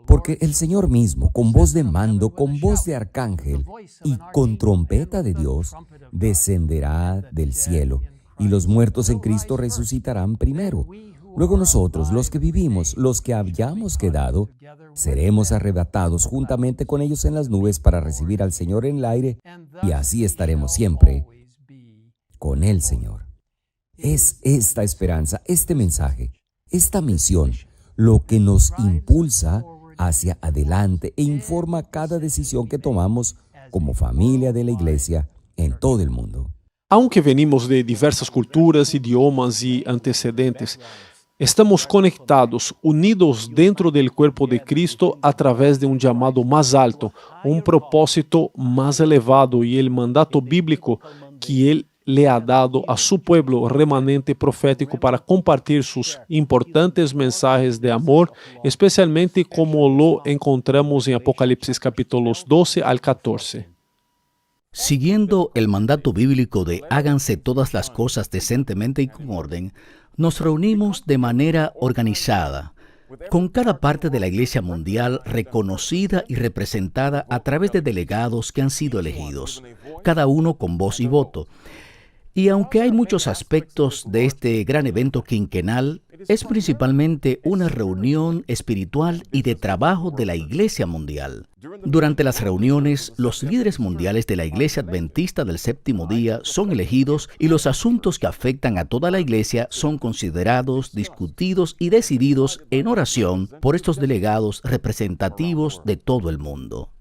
Porque el Señor mismo, con voz de mando, con voz de arcángel y con trompeta de Dios, descenderá del cielo, y los muertos en Cristo resucitarán primero. Luego nosotros, los que vivimos, los que hayamos quedado, seremos arrebatados juntamente con ellos en las nubes para recibir al Señor en el aire, y así estaremos siempre con el Señor. Es esta esperanza, este mensaje, esta misión, lo que nos impulsa hacia adelante e informa cada decisión que tomamos como familia de la Iglesia en todo el mundo. Aunque venimos de diversas culturas, idiomas y antecedentes, Estamos conectados, unidos dentro del cuerpo de Cristo a través de un llamado más alto, un propósito más elevado y el mandato bíblico que Él le ha dado a su pueblo remanente profético para compartir sus importantes mensajes de amor, especialmente como lo encontramos en Apocalipsis capítulos 12 al 14. Siguiendo el mandato bíblico de háganse todas las cosas decentemente y con orden, nos reunimos de manera organizada, con cada parte de la Iglesia Mundial reconocida y representada a través de delegados que han sido elegidos, cada uno con voz y voto. Y aunque hay muchos aspectos de este gran evento quinquenal, es principalmente una reunión espiritual y de trabajo de la Iglesia Mundial. Durante las reuniones, los líderes mundiales de la Iglesia Adventista del Séptimo Día son elegidos y los asuntos que afectan a toda la Iglesia son considerados, discutidos y decididos en oración por estos delegados representativos de todo el mundo.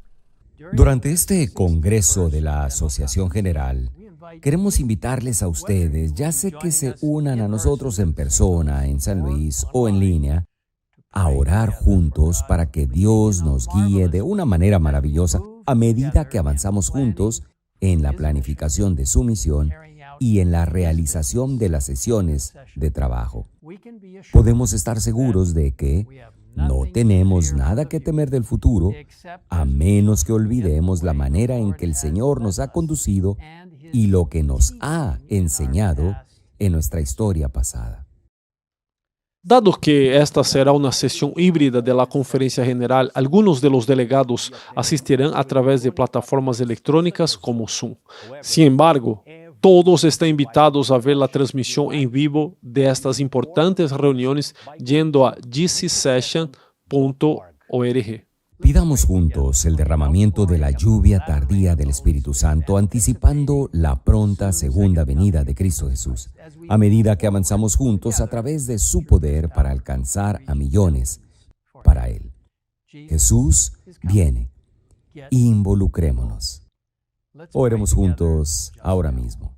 Durante este Congreso de la Asociación General, queremos invitarles a ustedes, ya sea que se unan a nosotros en persona, en San Luis o en línea, a orar juntos para que Dios nos guíe de una manera maravillosa a medida que avanzamos juntos en la planificación de su misión y en la realización de las sesiones de trabajo. Podemos estar seguros de que no tenemos nada que temer del futuro, a menos que olvidemos la manera en que el Señor nos ha conducido y lo que nos ha enseñado en nuestra historia pasada. Dado que esta será una sesión híbrida de la Conferencia General, algunos de los delegados asistirán a través de plataformas electrónicas como Zoom. Sin embargo, todos están invitados a ver la transmisión en vivo de estas importantes reuniones yendo a gcsession.org. Pidamos juntos el derramamiento de la lluvia tardía del Espíritu Santo, anticipando la pronta segunda venida de Cristo Jesús, a medida que avanzamos juntos a través de su poder para alcanzar a millones para Él. Jesús viene. Involucrémonos. Oremos juntos ahora mismo.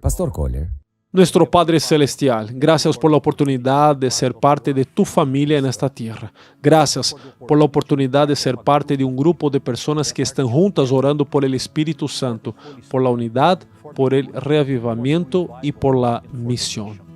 Pastor Kohler. Nuestro Padre Celestial, gracias por la oportunidad de ser parte de tu familia en esta tierra. Gracias por la oportunidad de ser parte de un grupo de personas que están juntas orando por el Espíritu Santo, por la unidad, por el reavivamiento y por la misión.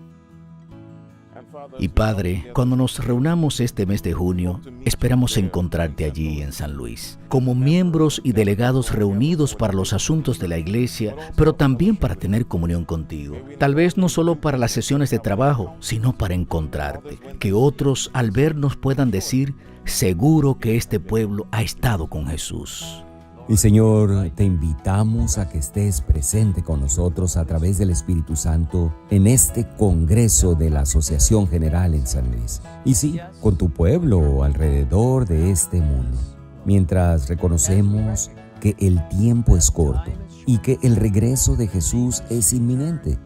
Y Padre, cuando nos reunamos este mes de junio, esperamos encontrarte allí en San Luis, como miembros y delegados reunidos para los asuntos de la iglesia, pero también para tener comunión contigo. Tal vez no solo para las sesiones de trabajo, sino para encontrarte. Que otros al vernos puedan decir, seguro que este pueblo ha estado con Jesús. Y Señor, te invitamos a que estés presente con nosotros a través del Espíritu Santo en este Congreso de la Asociación General en San Luis. Y sí, con tu pueblo alrededor de este mundo. Mientras reconocemos que el tiempo es corto y que el regreso de Jesús es inminente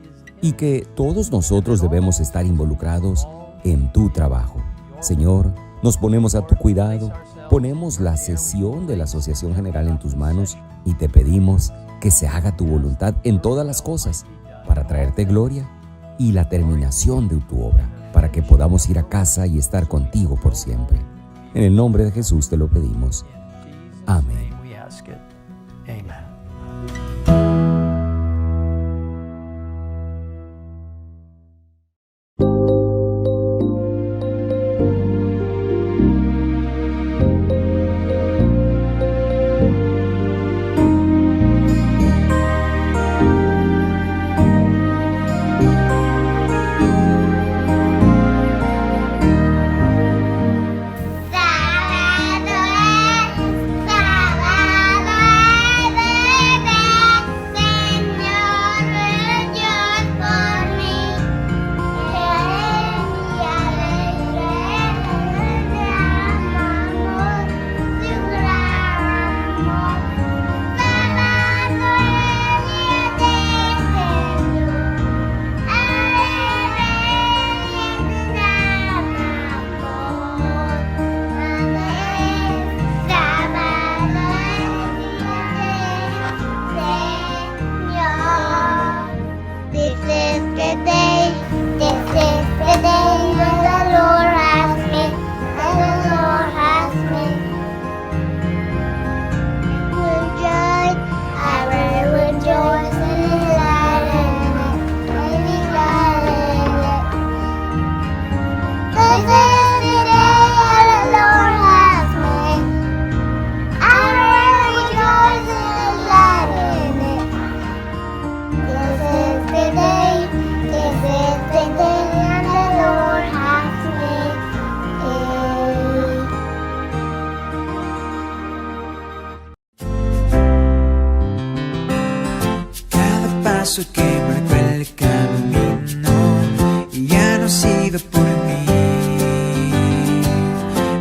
y que todos nosotros debemos estar involucrados en tu trabajo. Señor, nos ponemos a tu cuidado. Ponemos la sesión de la Asociación General en tus manos y te pedimos que se haga tu voluntad en todas las cosas para traerte gloria y la terminación de tu obra, para que podamos ir a casa y estar contigo por siempre. En el nombre de Jesús te lo pedimos. Amén. paso que marcó el camino y ya no ha sido por mí.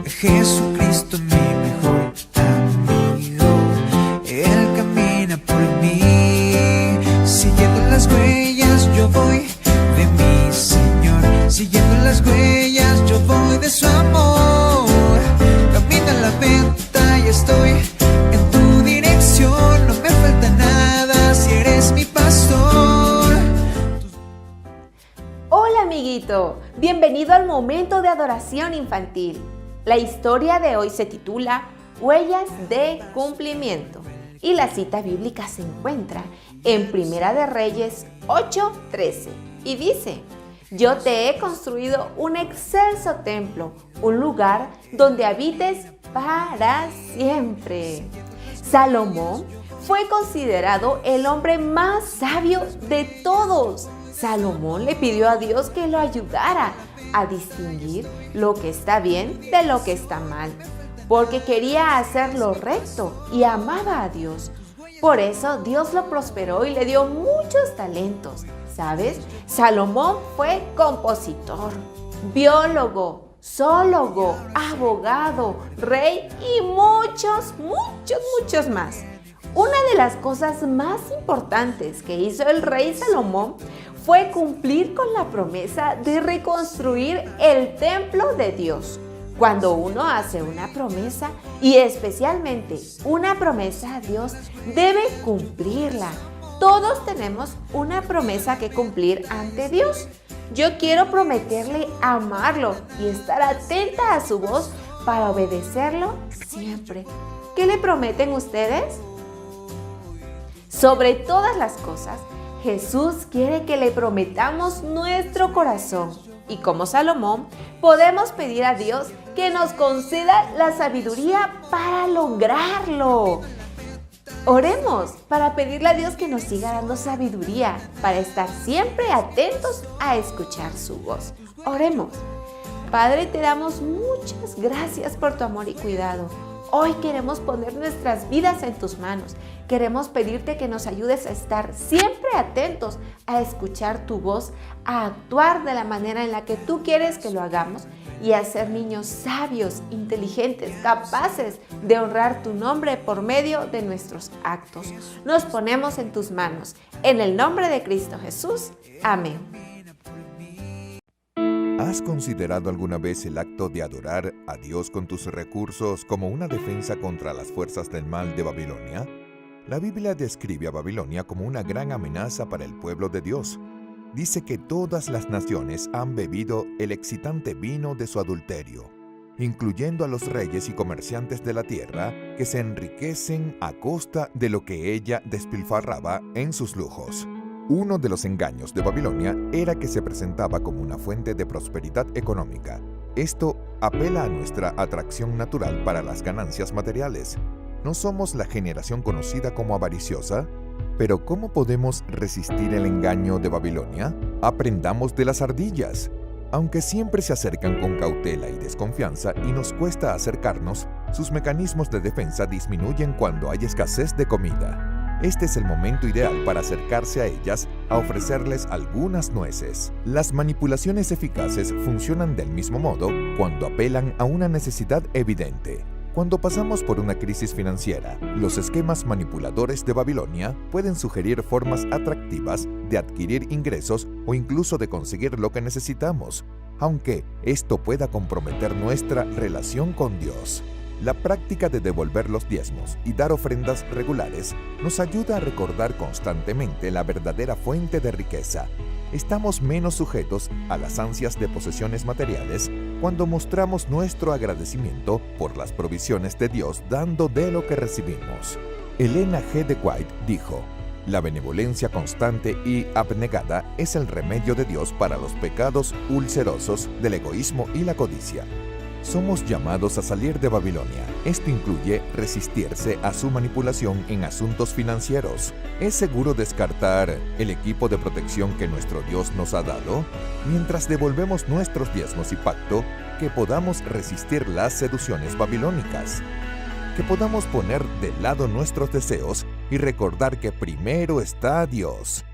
Jesucristo, mi mejor amigo, Él camina por mí. Siguiendo las huellas yo voy de mi Señor, siguiendo las huellas yo voy de su amor. Camina la meta y estoy en tu dirección, no me falta nada si eres mi pastor. Hola amiguito, bienvenido al momento de adoración infantil. La historia de hoy se titula Huellas de Cumplimiento y la cita bíblica se encuentra en Primera de Reyes 8:13 y dice: Yo te he construido un excelso templo, un lugar donde habites para siempre. Salomón fue considerado el hombre más sabio de todos. Salomón le pidió a Dios que lo ayudara a distinguir lo que está bien de lo que está mal, porque quería hacer lo recto y amaba a Dios. Por eso Dios lo prosperó y le dio muchos talentos. ¿Sabes? Salomón fue compositor, biólogo, zoólogo, abogado, rey y muchos más. Una de las cosas más importantes que hizo el rey Salomón fue cumplir con la promesa de reconstruir el templo de Dios. Cuando uno hace una promesa, y especialmente una promesa a Dios, debe cumplirla. Todos tenemos una promesa que cumplir ante Dios. Yo quiero prometerle amarlo y estar atenta a su voz para obedecerlo siempre. ¿Qué le prometen ustedes? Sobre todas las cosas, Jesús quiere que le prometamos nuestro corazón. Y como Salomón, podemos pedir a Dios que nos conceda la sabiduría para lograrlo. Oremos para pedirle a Dios que nos siga dando sabiduría para estar siempre atentos a escuchar su voz. Oremos. Padre, te damos muchas gracias por tu amor y cuidado. Hoy queremos poner nuestras vidas en tus manos. Queremos pedirte que nos ayudes a estar siempre atentos a escuchar tu voz, a actuar de la manera en la que tú quieres que lo hagamos y a ser niños sabios, inteligentes, capaces de honrar tu nombre por medio de nuestros actos. Nos ponemos en tus manos. En el nombre de Cristo Jesús. Amén. ¿Has considerado alguna vez el acto de adorar a Dios con tus recursos como una defensa contra las fuerzas del mal de Babilonia? La Biblia describe a Babilonia como una gran amenaza para el pueblo de Dios. Dice que todas las naciones han bebido el excitante vino de su adulterio, incluyendo a los reyes y comerciantes de la tierra que se enriquecen a costa de lo que ella despilfarraba en sus lujos. Uno de los engaños de Babilonia era que se presentaba como una fuente de prosperidad económica. Esto apela a nuestra atracción natural para las ganancias materiales. ¿No somos la generación conocida como avariciosa? Pero ¿cómo podemos resistir el engaño de Babilonia? Aprendamos de las ardillas. Aunque siempre se acercan con cautela y desconfianza y nos cuesta acercarnos, sus mecanismos de defensa disminuyen cuando hay escasez de comida. Este es el momento ideal para acercarse a ellas a ofrecerles algunas nueces. Las manipulaciones eficaces funcionan del mismo modo cuando apelan a una necesidad evidente. Cuando pasamos por una crisis financiera, los esquemas manipuladores de Babilonia pueden sugerir formas atractivas de adquirir ingresos o incluso de conseguir lo que necesitamos, aunque esto pueda comprometer nuestra relación con Dios. La práctica de devolver los diezmos y dar ofrendas regulares nos ayuda a recordar constantemente la verdadera fuente de riqueza. Estamos menos sujetos a las ansias de posesiones materiales cuando mostramos nuestro agradecimiento por las provisiones de Dios dando de lo que recibimos. Elena G. de White dijo: "La benevolencia constante y abnegada es el remedio de Dios para los pecados ulcerosos del egoísmo y la codicia". Somos llamados a salir de Babilonia. Esto incluye resistirse a su manipulación en asuntos financieros. ¿Es seguro descartar el equipo de protección que nuestro Dios nos ha dado? Mientras devolvemos nuestros diezmos y pacto, que podamos resistir las seducciones babilónicas. Que podamos poner de lado nuestros deseos y recordar que primero está Dios.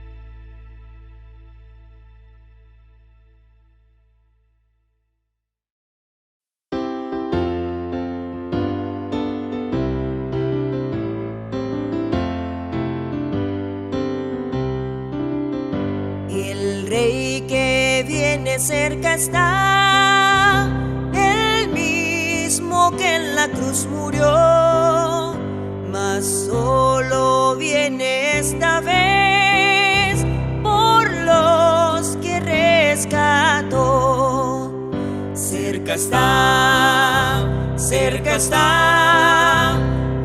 que cerca está el mismo que en la cruz murió, mas solo viene esta vez por los que rescató. Cerca está,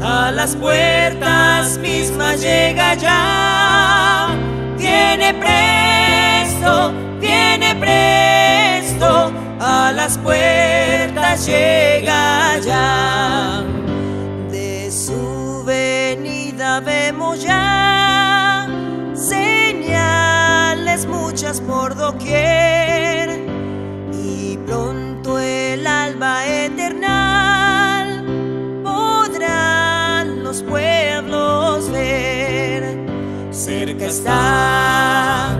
a las puertas mismas llega ya. Viene presto, a las puertas llega ya. De su venida vemos ya señales muchas por doquier, y pronto el alba eternal podrán los pueblos ver. Cerca está,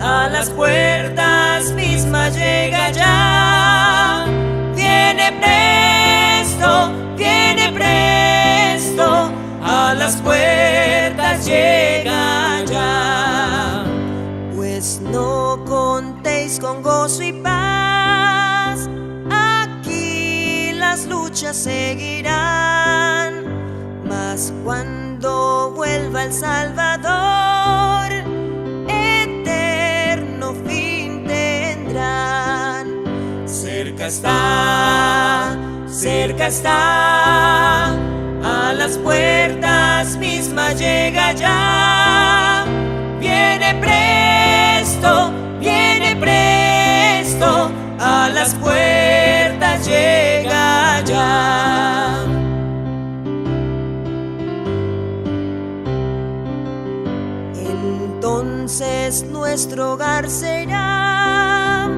a las puertas mismas llega ya. Viene presto, a las puertas llega ya. Pues no contéis con gozo y paz, aquí las luchas seguirán, mas cuando vuelva el Salvador, eterno fin tendrán. Cerca está, a las puertas mismas llega ya. Viene presto, a las puertas llega ya. Entonces nuestro hogar será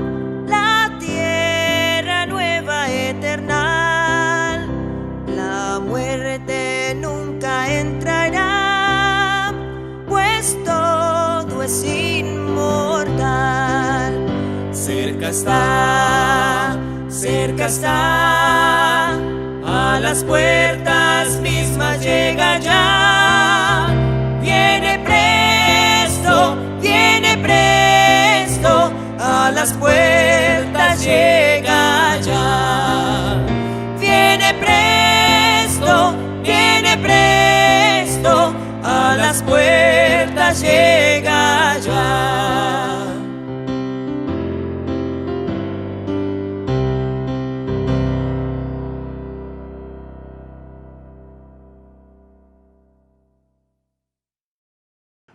la tierra nueva eternal. La muerte nunca entrará, pues todo es inmortal. Cerca está, a las puertas mismas llega ya. Viene presto, a las puertas llega ya. Viene presto, a las puertas llega ya.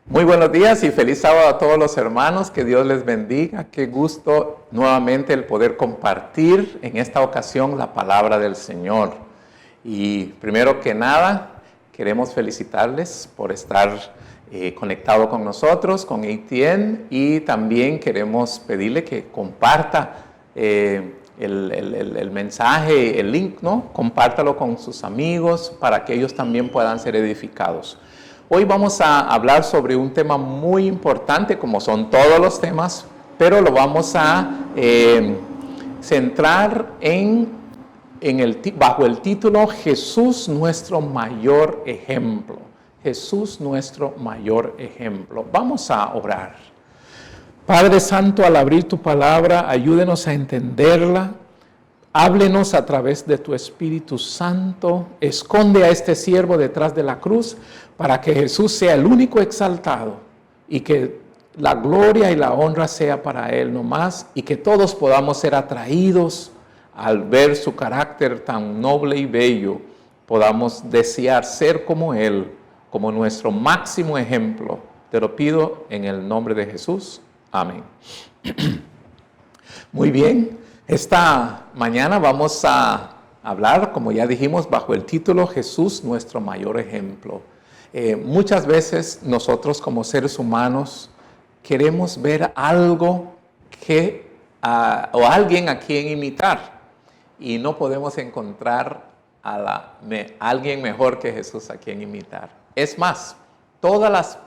Muy buenos días y feliz sábado a todos los hermanos, que Dios les bendiga. Qué gusto nuevamente el poder compartir en esta ocasión la palabra del Señor. Y primero que nada, queremos felicitarles por estar conectado con nosotros, con ATN, y también queremos pedirle que comparta el mensaje, el link, ¿no? Compártalo con sus amigos para que ellos también puedan ser edificados. Hoy vamos a hablar sobre un tema muy importante, como son todos los temas, pero lo vamos a centrar bajo el título Jesús nuestro mayor ejemplo. Jesús nuestro mayor ejemplo. Vamos a orar. Padre Santo, al abrir tu palabra, ayúdenos a entenderla. Háblenos a través de tu Espíritu Santo. Esconde a este siervo detrás de la cruz para que Jesús sea el único exaltado y que la gloria y la honra sea para Él nomás, y que todos podamos ser atraídos al ver su carácter tan noble y bello. Podamos desear ser como Él, como nuestro máximo ejemplo. Te lo pido en el nombre de Jesús. Amén. Muy bien. Esta mañana vamos a hablar, como ya dijimos, bajo el título Jesús, nuestro mayor ejemplo. Muchas veces nosotros como seres humanos queremos ver algo o alguien a quien imitar, y no podemos encontrar a alguien mejor que Jesús a quien imitar. Es más, todas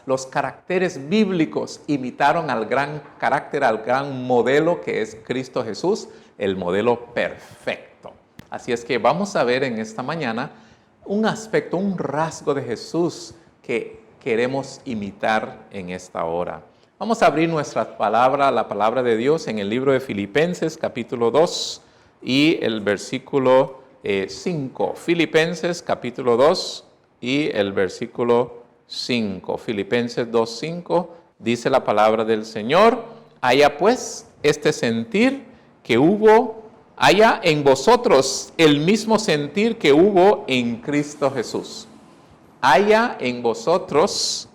los caracteres bíblicos imitaron al gran carácter, al gran modelo que es Cristo Jesús, el modelo perfecto. Así es que vamos a ver en esta mañana un aspecto, un rasgo de Jesús que queremos imitar en esta hora. Vamos a abrir nuestra palabra, la palabra de Dios, en el libro de Filipenses, capítulo 2 y el versículo 5. Filipenses, capítulo 2 y el versículo 5. Filipenses 2, 5, dice la palabra del Señor: haya pues este sentir que hubo, haya en vosotros el mismo sentir que hubo en Cristo Jesús. Haya en vosotros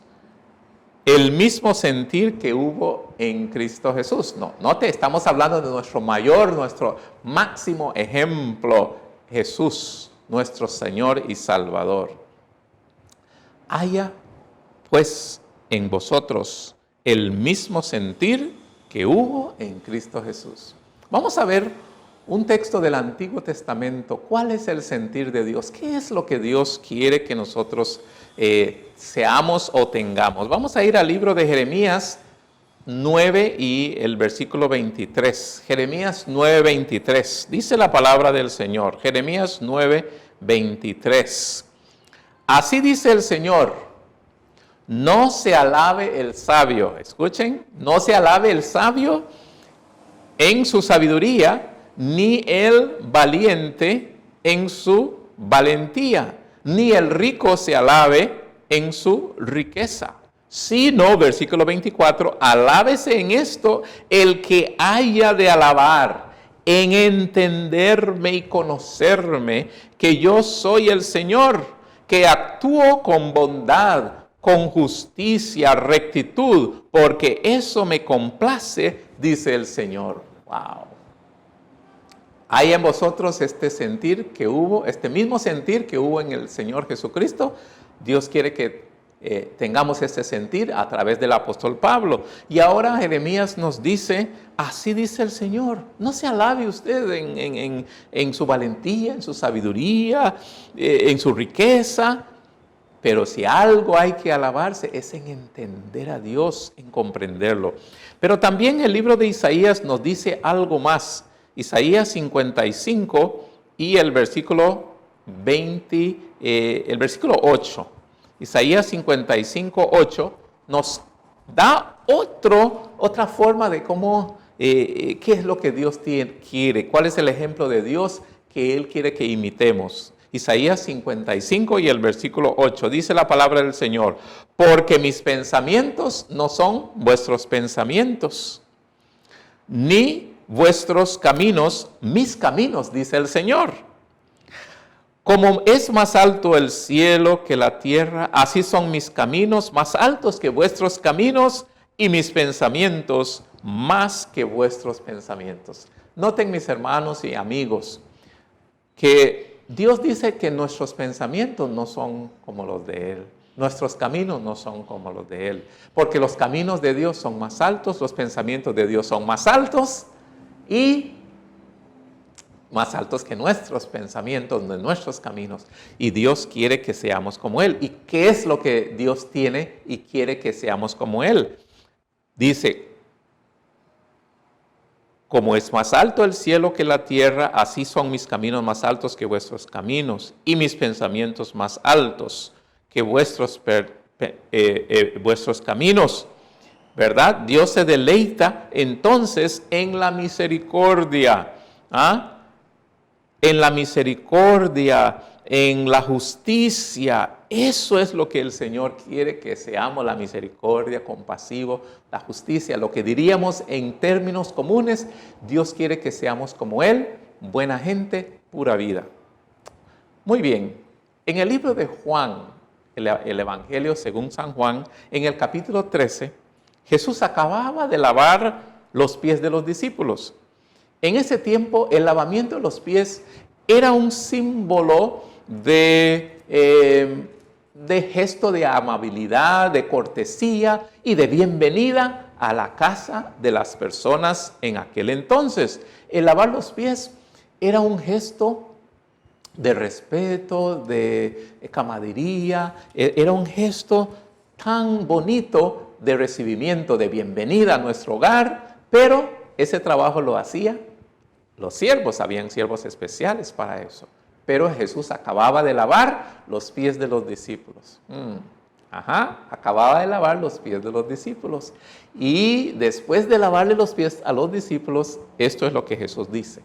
el mismo sentir que hubo en Cristo Jesús. No, note, estamos hablando de nuestro mayor, nuestro máximo ejemplo, Jesús, nuestro Señor y Salvador. Haya pues en vosotros el mismo sentir que hubo en Cristo Jesús. Vamos a ver un texto del Antiguo Testamento. ¿Cuál es el sentir de Dios? ¿Qué es lo que Dios quiere que nosotros seamos o tengamos? Vamos a ir al libro de Jeremías 9 y el versículo 23. Jeremías 9, 23. Dice la palabra del Señor. Jeremías 9, 23. Así dice el Señor: no se alabe el sabio. Escuchen, no se alabe el sabio en su sabiduría, ni el valiente en su valentía, ni el rico se alabe en su riqueza. Sino, versículo 24, alábese en esto el que haya de alabar, en entenderme y conocerme, que yo soy el Señor, que actúo con bondad, con justicia, rectitud, porque eso me complace, dice el Señor. Wow. Hay en vosotros este sentir que hubo, este mismo sentir que hubo en el Señor Jesucristo. Dios quiere que tengamos este sentir a través del apóstol Pablo. Y ahora Jeremías nos dice: así dice el Señor. No se alabe usted en su valentía, en su sabiduría, en su riqueza. Pero si algo hay que alabarse es en entender a Dios, en comprenderlo. Pero también el libro de Isaías nos dice algo más. Isaías 55 y el versículo 8. Isaías 55, 8 nos da otra forma de cómo, qué es lo que Dios quiere, cuál es el ejemplo de Dios que Él quiere que imitemos. Isaías 55 y el versículo 8, dice la palabra del Señor: porque mis pensamientos no son vuestros pensamientos, ni vuestros caminos mis caminos, dice el Señor. Como es más alto el cielo que la tierra, así son mis caminos más altos que vuestros caminos, y mis pensamientos más que vuestros pensamientos. Noten, mis hermanos y amigos, que Dios dice que nuestros pensamientos no son como los de Él. Nuestros caminos no son como los de Él. Porque los caminos de Dios son más altos, los pensamientos de Dios son más altos y más altos que nuestros pensamientos, de nuestros caminos. Y Dios quiere que seamos como Él. ¿Y qué es lo que Dios tiene y quiere que seamos como Él? Dice: como es más alto el cielo que la tierra, así son mis caminos más altos que vuestros caminos, y mis pensamientos más altos que vuestros caminos. ¿Verdad? Dios se deleita entonces en la misericordia. En la misericordia, en la justicia. Eso es lo que el Señor quiere que seamos: la misericordia, compasivo, la justicia. Lo que diríamos en términos comunes, Dios quiere que seamos como Él, buena gente, pura vida. Muy bien, en el libro de Juan, el Evangelio según San Juan, en el capítulo 13, Jesús acababa de lavar los pies de los discípulos. En ese tiempo, el lavamiento de los pies era un símbolo de gesto de amabilidad, de cortesía y de bienvenida a la casa de las personas en aquel entonces. El lavar los pies era un gesto de respeto, de camaradería, era un gesto tan bonito de recibimiento, de bienvenida a nuestro hogar, pero ese trabajo lo hacían los siervos, habían siervos especiales para eso. Pero Jesús acababa de lavar los pies de los discípulos. Acababa de lavar los pies de los discípulos. Y después de lavarle los pies a los discípulos, esto es lo que Jesús dice.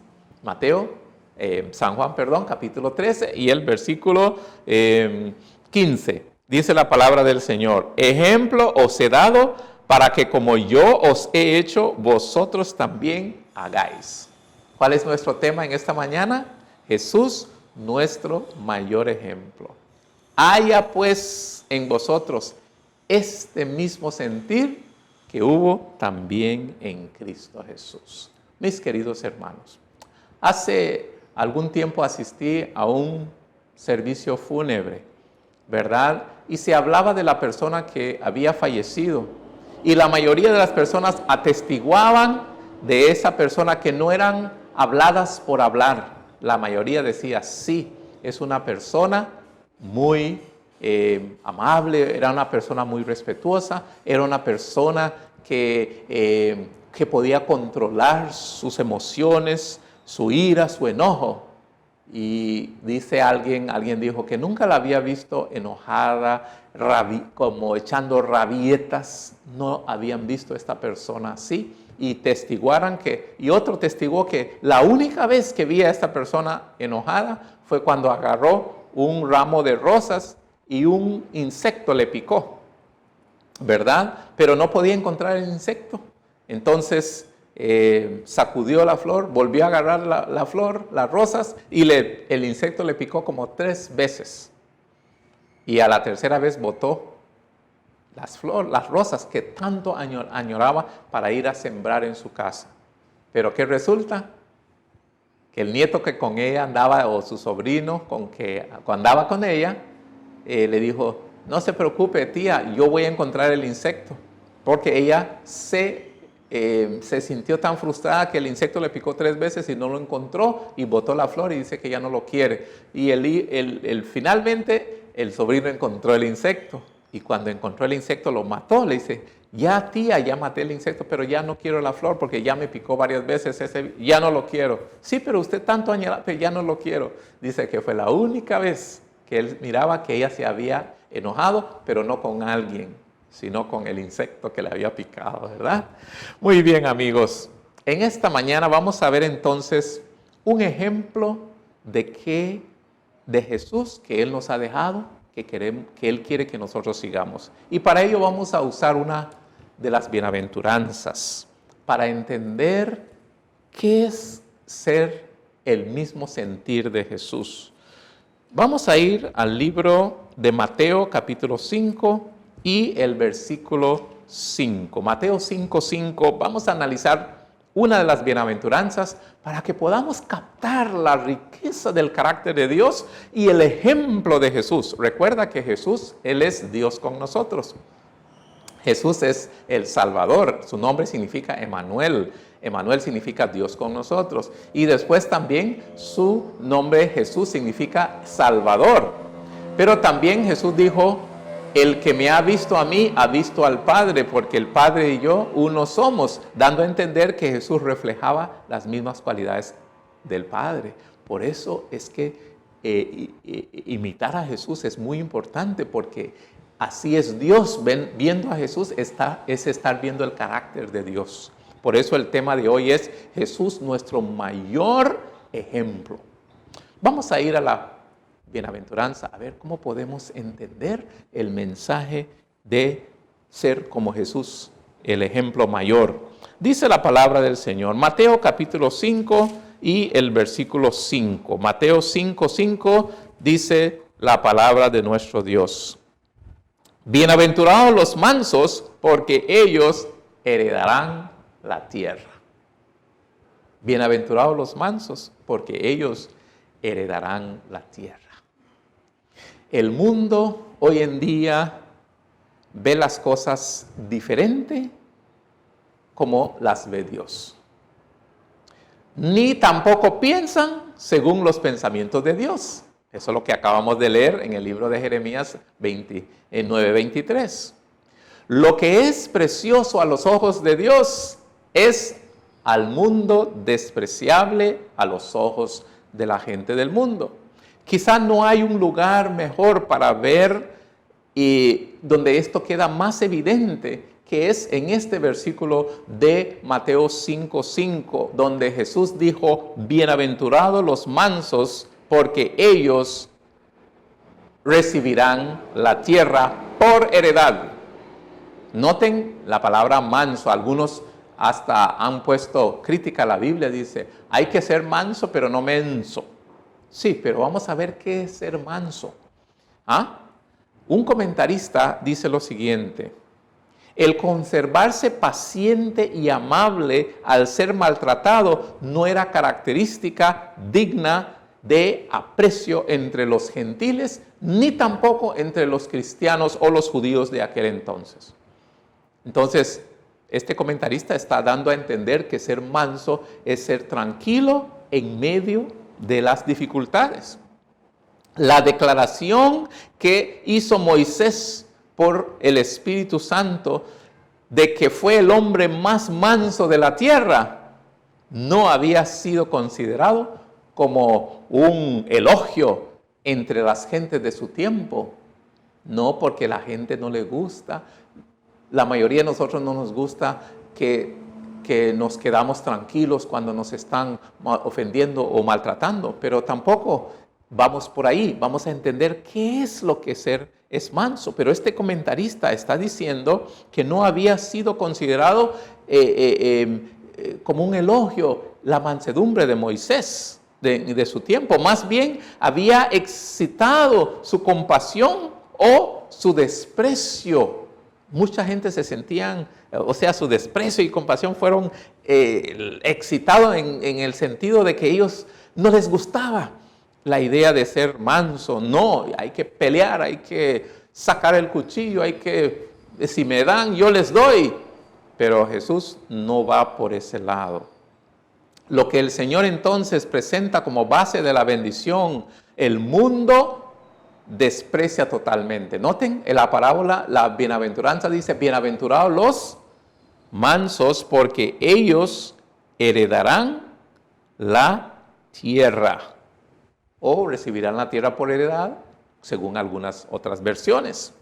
San Juan, capítulo 13 y el versículo 15. Dice la palabra del Señor: ejemplo os he dado para que como yo os he hecho, vosotros también hagáis. ¿Cuál es nuestro tema en esta mañana? Jesús, nuestro mayor ejemplo. Haya pues en vosotros este mismo sentir que hubo también en Cristo Jesús. Mis queridos hermanos, hace algún tiempo asistí a un servicio fúnebre, ¿verdad? Y se hablaba de la persona que había fallecido. Y la mayoría de las personas atestiguaban de esa persona que no eran habladas por hablar. La mayoría decía, sí, es una persona muy amable, era una persona muy respetuosa, era una persona que podía controlar sus emociones, su ira, su enojo. Y dice alguien dijo que nunca la había visto enojada, como echando rabietas. No habían visto a esta persona así. Y otro testiguó que la única vez que vi a esta persona enojada fue cuando agarró un ramo de rosas y un insecto le picó, ¿verdad? Pero no podía encontrar el insecto. Entonces sacudió la flor, volvió a agarrar la flor, las rosas, y el insecto le picó como 3 veces. Y a la tercera vez botó las rosas que tanto añoraba para ir a sembrar en su casa. Pero ¿qué resulta? Que el nieto que con ella andaba, o su sobrino que andaba con ella, le dijo, no se preocupe tía, yo voy a encontrar el insecto. Porque ella se sintió tan frustrada que el insecto le picó 3 veces y no lo encontró, y botó la flor y dice que ya no lo quiere. Y finalmente el sobrino encontró el insecto. Y cuando encontró el insecto lo mató. Le dice, ya tía, ya maté el insecto, pero ya no quiero la flor porque ya me picó varias veces, ya no lo quiero. Sí, pero usted tanto añora, pero ya no lo quiero. Dice que fue la única vez que él miraba que ella se había enojado, pero no con alguien, sino con el insecto que le había picado, ¿verdad? Muy bien, amigos. En esta mañana vamos a ver entonces un ejemplo de Jesús que Él nos ha dejado, que Él quiere que nosotros sigamos. Y para ello vamos a usar una de las bienaventuranzas para entender qué es ser el mismo sentir de Jesús. Vamos a ir al libro de Mateo capítulo 5 y el versículo 5. Mateo 5:5. Vamos a analizar una de las bienaventuranzas para que podamos captar la riqueza del carácter de Dios y el ejemplo de Jesús. Recuerda que Jesús, Él es Dios con nosotros. Jesús es el Salvador. Su nombre significa Emmanuel. Emmanuel significa Dios con nosotros. Y después también su nombre Jesús significa Salvador. Pero también Jesús dijo, el que me ha visto a mí, ha visto al Padre, porque el Padre y yo uno somos, dando a entender que Jesús reflejaba las mismas cualidades del Padre. Por eso es que imitar a Jesús es muy importante, porque así es Dios. Viendo a Jesús es estar viendo el carácter de Dios. Por eso el tema de hoy es Jesús, nuestro mayor ejemplo. Vamos a ir a la bienaventuranza, a ver cómo podemos entender el mensaje de ser como Jesús, el ejemplo mayor. Dice la palabra del Señor, Mateo capítulo 5 y el versículo 5. Mateo 5:5 dice la palabra de nuestro Dios. Bienaventurados los mansos, porque ellos heredarán la tierra. Bienaventurados los mansos, porque ellos heredarán la tierra. El mundo hoy en día ve las cosas diferente como las ve Dios. Ni tampoco piensan según los pensamientos de Dios. Eso es lo que acabamos de leer en el libro de Jeremías 9:23. Lo que es precioso a los ojos de Dios es al mundo despreciable a los ojos de la gente del mundo. Quizá no hay un lugar mejor para ver y donde esto queda más evidente, que es en este versículo de Mateo 5:5, donde Jesús dijo, bienaventurados los mansos, porque ellos recibirán la tierra por heredad. Noten la palabra manso. Algunos hasta han puesto crítica a la Biblia, dice, hay que ser manso pero no menso. Sí, pero vamos a ver qué es ser manso. Un comentarista dice lo siguiente: el conservarse paciente y amable al ser maltratado no era característica digna de aprecio entre los gentiles, ni tampoco entre los cristianos o los judíos de aquel entonces. Entonces, este comentarista está dando a entender que ser manso es ser tranquilo en medio de las dificultades. La declaración que hizo Moisés por el Espíritu Santo de que fue el hombre más manso de la tierra no había sido considerado como un elogio entre las gentes de su tiempo. No, porque la gente no le gusta. La mayoría de nosotros no nos gusta que nos quedamos tranquilos cuando nos están ofendiendo o maltratando, pero tampoco vamos por ahí. Vamos a entender qué es lo que es manso. Pero este comentarista está diciendo que no había sido considerado como un elogio la mansedumbre de Moisés de su tiempo. Más bien había excitado su compasión o su desprecio. Mucha gente se sentían, su desprecio y compasión fueron excitados en el sentido de que ellos no les gustaba la idea de ser manso. No, hay que pelear, hay que sacar el cuchillo, si me dan, yo les doy. Pero Jesús no va por ese lado. Lo que el Señor entonces presenta como base de la bendición, el mundo desprecia totalmente. Noten, en la parábola, la bienaventuranza dice, bienaventurados los mansos, porque ellos heredarán la tierra. O recibirán la tierra por heredad, según algunas otras versiones.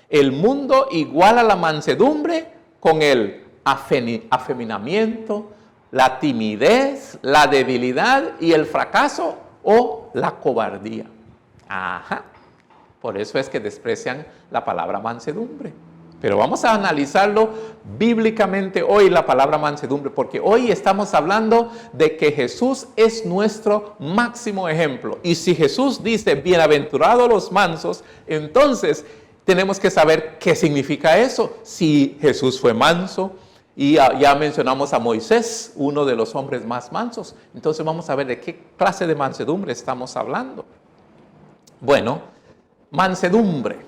El mundo iguala la mansedumbre con el afeminamiento, la timidez, la debilidad y el fracaso o la cobardía. Por eso es que desprecian la palabra mansedumbre. Pero vamos a analizarlo bíblicamente hoy, la palabra mansedumbre, porque hoy estamos hablando de que Jesús es nuestro máximo ejemplo. Y si Jesús dice, bienaventurados los mansos, entonces tenemos que saber qué significa eso. Si Jesús fue manso, y ya mencionamos a Moisés, uno de los hombres más mansos, entonces vamos a ver de qué clase de mansedumbre estamos hablando. Bueno, mansedumbre,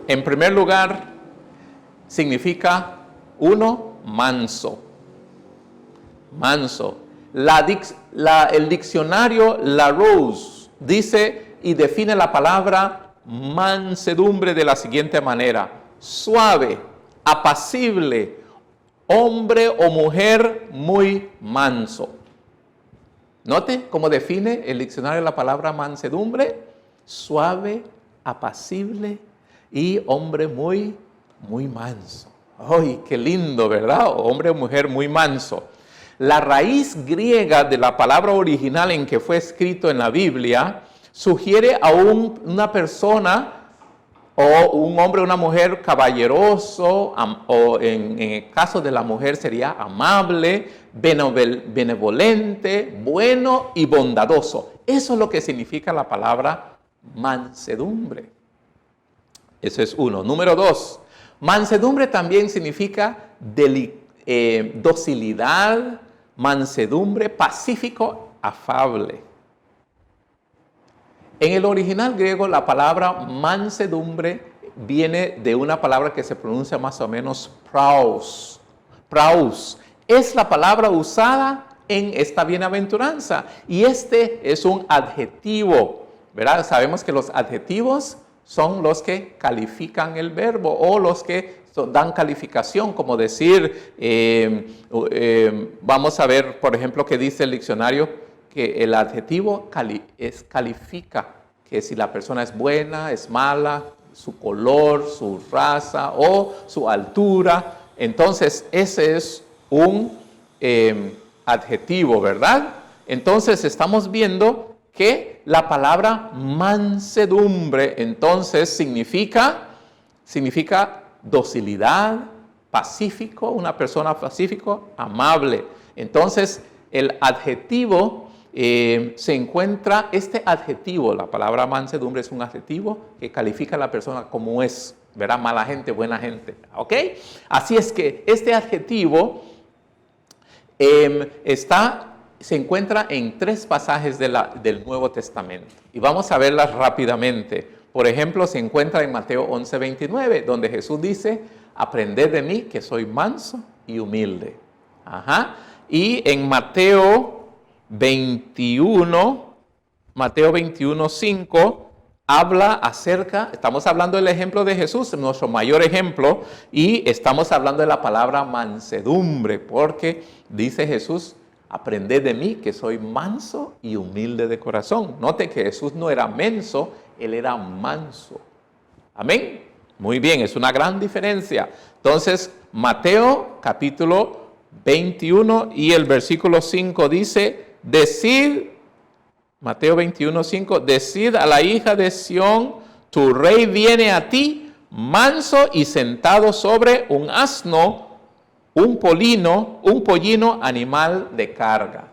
en primer lugar, significa manso. Manso. El diccionario Larousse dice y define la palabra mansedumbre de la siguiente manera: suave, apacible, hombre o mujer muy manso. Note cómo define el diccionario la palabra mansedumbre: suave, apacible y hombre muy manso. ¡Ay, qué lindo!, ¿verdad? Hombre o mujer muy manso. La raíz griega de la palabra original en que fue escrito en la Biblia sugiere a una persona o un hombre o una mujer caballeroso, o en el caso de la mujer sería amable, benevolente, bueno y bondadoso. Eso es lo que significa la palabra mansedumbre. Eso es uno. Número 2, mansedumbre también significa docilidad, mansedumbre, pacífico, afable. En el original griego, la palabra mansedumbre viene de una palabra que se pronuncia más o menos praus. Praus es la palabra usada en esta bienaventuranza y este es un adjetivo, ¿verdad? Sabemos que los adjetivos son los que califican el verbo o los que dan calificación, como decir, vamos a ver, por ejemplo, que dice el diccionario que el adjetivo califica, que si la persona es buena, es mala, su color, su raza o su altura. Entonces, ese es un adjetivo, ¿verdad? Entonces, estamos viendo que la palabra mansedumbre, entonces, significa docilidad, pacífico, una persona pacífico, amable. Entonces, el adjetivo se encuentra, este adjetivo, la palabra mansedumbre es un adjetivo que califica a la persona como es, ¿verdad? Mala gente, buena gente, ¿ok? Así es que este adjetivo se encuentra en 3 pasajes del Nuevo Testamento. Y vamos a verlas rápidamente. Por ejemplo, se encuentra en Mateo 11:29, donde Jesús dice, aprended de mí que soy manso y humilde. Ajá. Y en Mateo 21:5, habla acerca, estamos hablando del ejemplo de Jesús, nuestro mayor ejemplo, y estamos hablando de la palabra mansedumbre, porque dice Jesús, aprended de mí que soy manso y humilde de corazón. Note que Jesús no era menso, él era manso. Amén. Muy bien, es una gran diferencia. Entonces, Mateo capítulo 21 y el versículo 5 dice, Mateo 21:5, decid a la hija de Sión, tu rey viene a ti, manso y sentado sobre un asno, un pollino, animal de carga.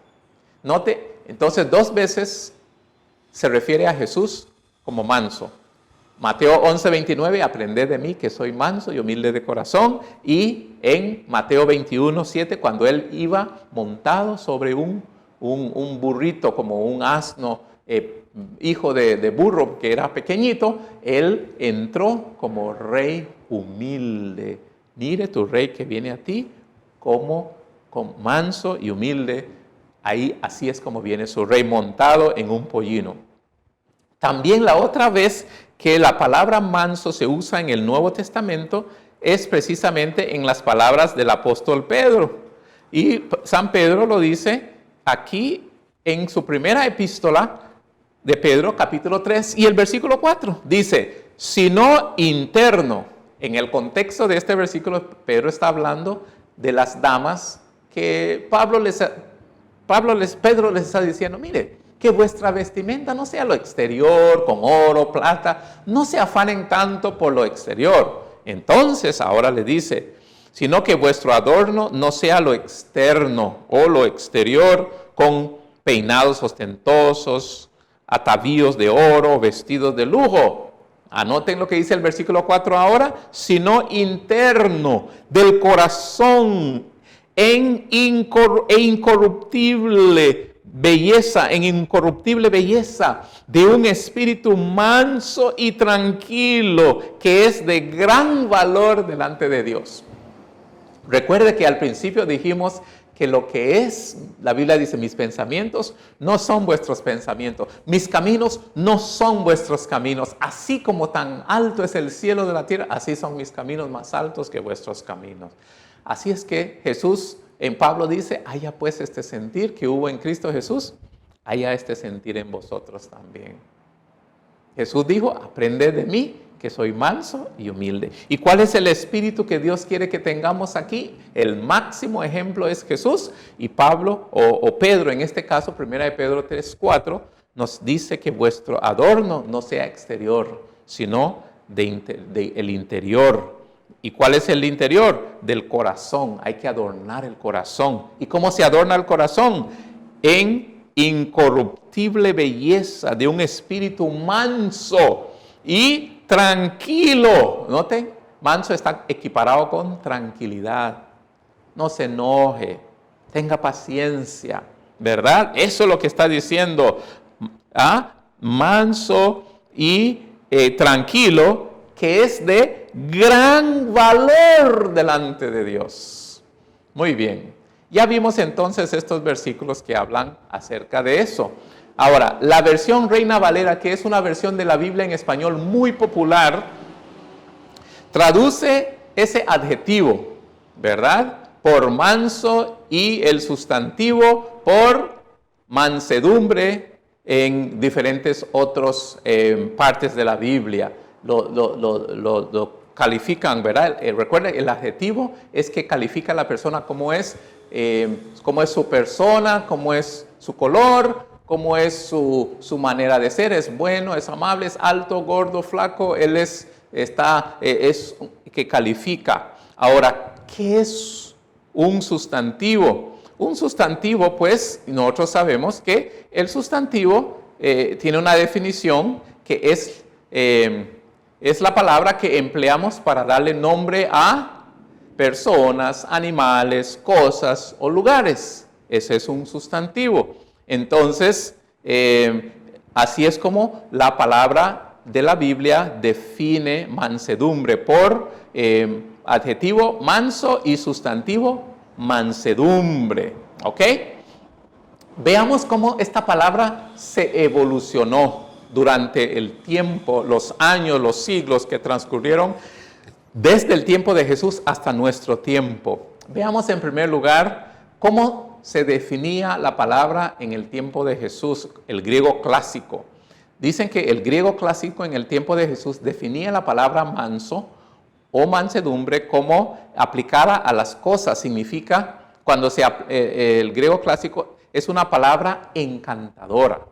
Note, entonces 2 veces se refiere a Jesús como manso. Mateo 11:29, aprended de mí que soy manso y humilde de corazón. Y en Mateo 21:7, cuando él iba montado sobre un burrito, como un asno, hijo de burro, que era pequeñito, él entró como rey humilde. Mire tu rey que viene a ti como manso y humilde. Ahí así es como viene su rey montado en un pollino. También la otra vez que la palabra manso se usa en el Nuevo Testamento es precisamente en las palabras del apóstol Pedro. Y San Pedro lo dice aquí en su primera epístola de Pedro, capítulo 3 y el versículo 4. Dice, sino interno. En el contexto de este versículo, Pedro está hablando de las damas que Pedro les está diciendo, mire, que vuestra vestimenta no sea lo exterior, con oro, plata, no se afanen tanto por lo exterior. Entonces ahora le dice, sino que vuestro adorno no sea lo externo o lo exterior, con peinados ostentosos, atavíos de oro, vestidos de lujo. Anoten lo que dice el versículo 4 ahora, sino interno, del corazón, en incorruptible belleza de un espíritu manso y tranquilo, que es de gran valor delante de Dios. Recuerde que al principio dijimos que lo que es, la Biblia dice, mis pensamientos no son vuestros pensamientos, mis caminos no son vuestros caminos, así como tan alto es el cielo de la tierra, así son mis caminos más altos que vuestros caminos. Así es que Jesús, en Pablo dice, haya pues este sentir que hubo en Cristo Jesús, haya este sentir en vosotros también. Jesús dijo, aprended de mí, que soy manso y humilde. ¿Y cuál es el espíritu que Dios quiere que tengamos aquí? El máximo ejemplo es Jesús, y Pablo, o Pedro, en este caso, 1 Pedro 3:4, nos dice que vuestro adorno no sea exterior, sino el interior. ¿Y cuál es el interior? Del corazón. Hay que adornar el corazón. ¿Y cómo se adorna el corazón? En incorruptible belleza de un espíritu manso y tranquilo. Noten, manso está equiparado con tranquilidad. No se enoje, tenga paciencia, ¿verdad? Eso es lo que está diciendo. Manso y tranquilo, que es de gran valor delante de Dios. Muy bien. Ya vimos entonces estos versículos que hablan acerca de eso. Ahora, la versión Reina Valera, que es una versión de la Biblia en español muy popular, traduce ese adjetivo, ¿verdad? Por manso y el sustantivo por mansedumbre en diferentes otras partes de la Biblia. lo califican, ¿verdad? Recuerden, el adjetivo es que califica a la persona cómo es su persona, cómo es su color, cómo es su manera de ser. Es bueno, es amable, es alto, gordo, flaco. Él es que califica. Ahora, ¿qué es un sustantivo? Un sustantivo, pues, nosotros sabemos que el sustantivo tiene una definición que es la palabra que empleamos para darle nombre a personas, animales, cosas o lugares. Ese es un sustantivo. Entonces, así es como la palabra de la Biblia define mansedumbre por adjetivo manso y sustantivo mansedumbre. ¿Ok? Veamos cómo esta palabra se evolucionó durante el tiempo, los años, los siglos que transcurrieron desde el tiempo de Jesús hasta nuestro tiempo. Veamos en primer lugar cómo se definía la palabra en el tiempo de Jesús, el griego clásico. Dicen que el griego clásico en el tiempo de Jesús definía la palabra manso o mansedumbre como aplicada a las cosas. Significa, el griego clásico es una palabra encantadora,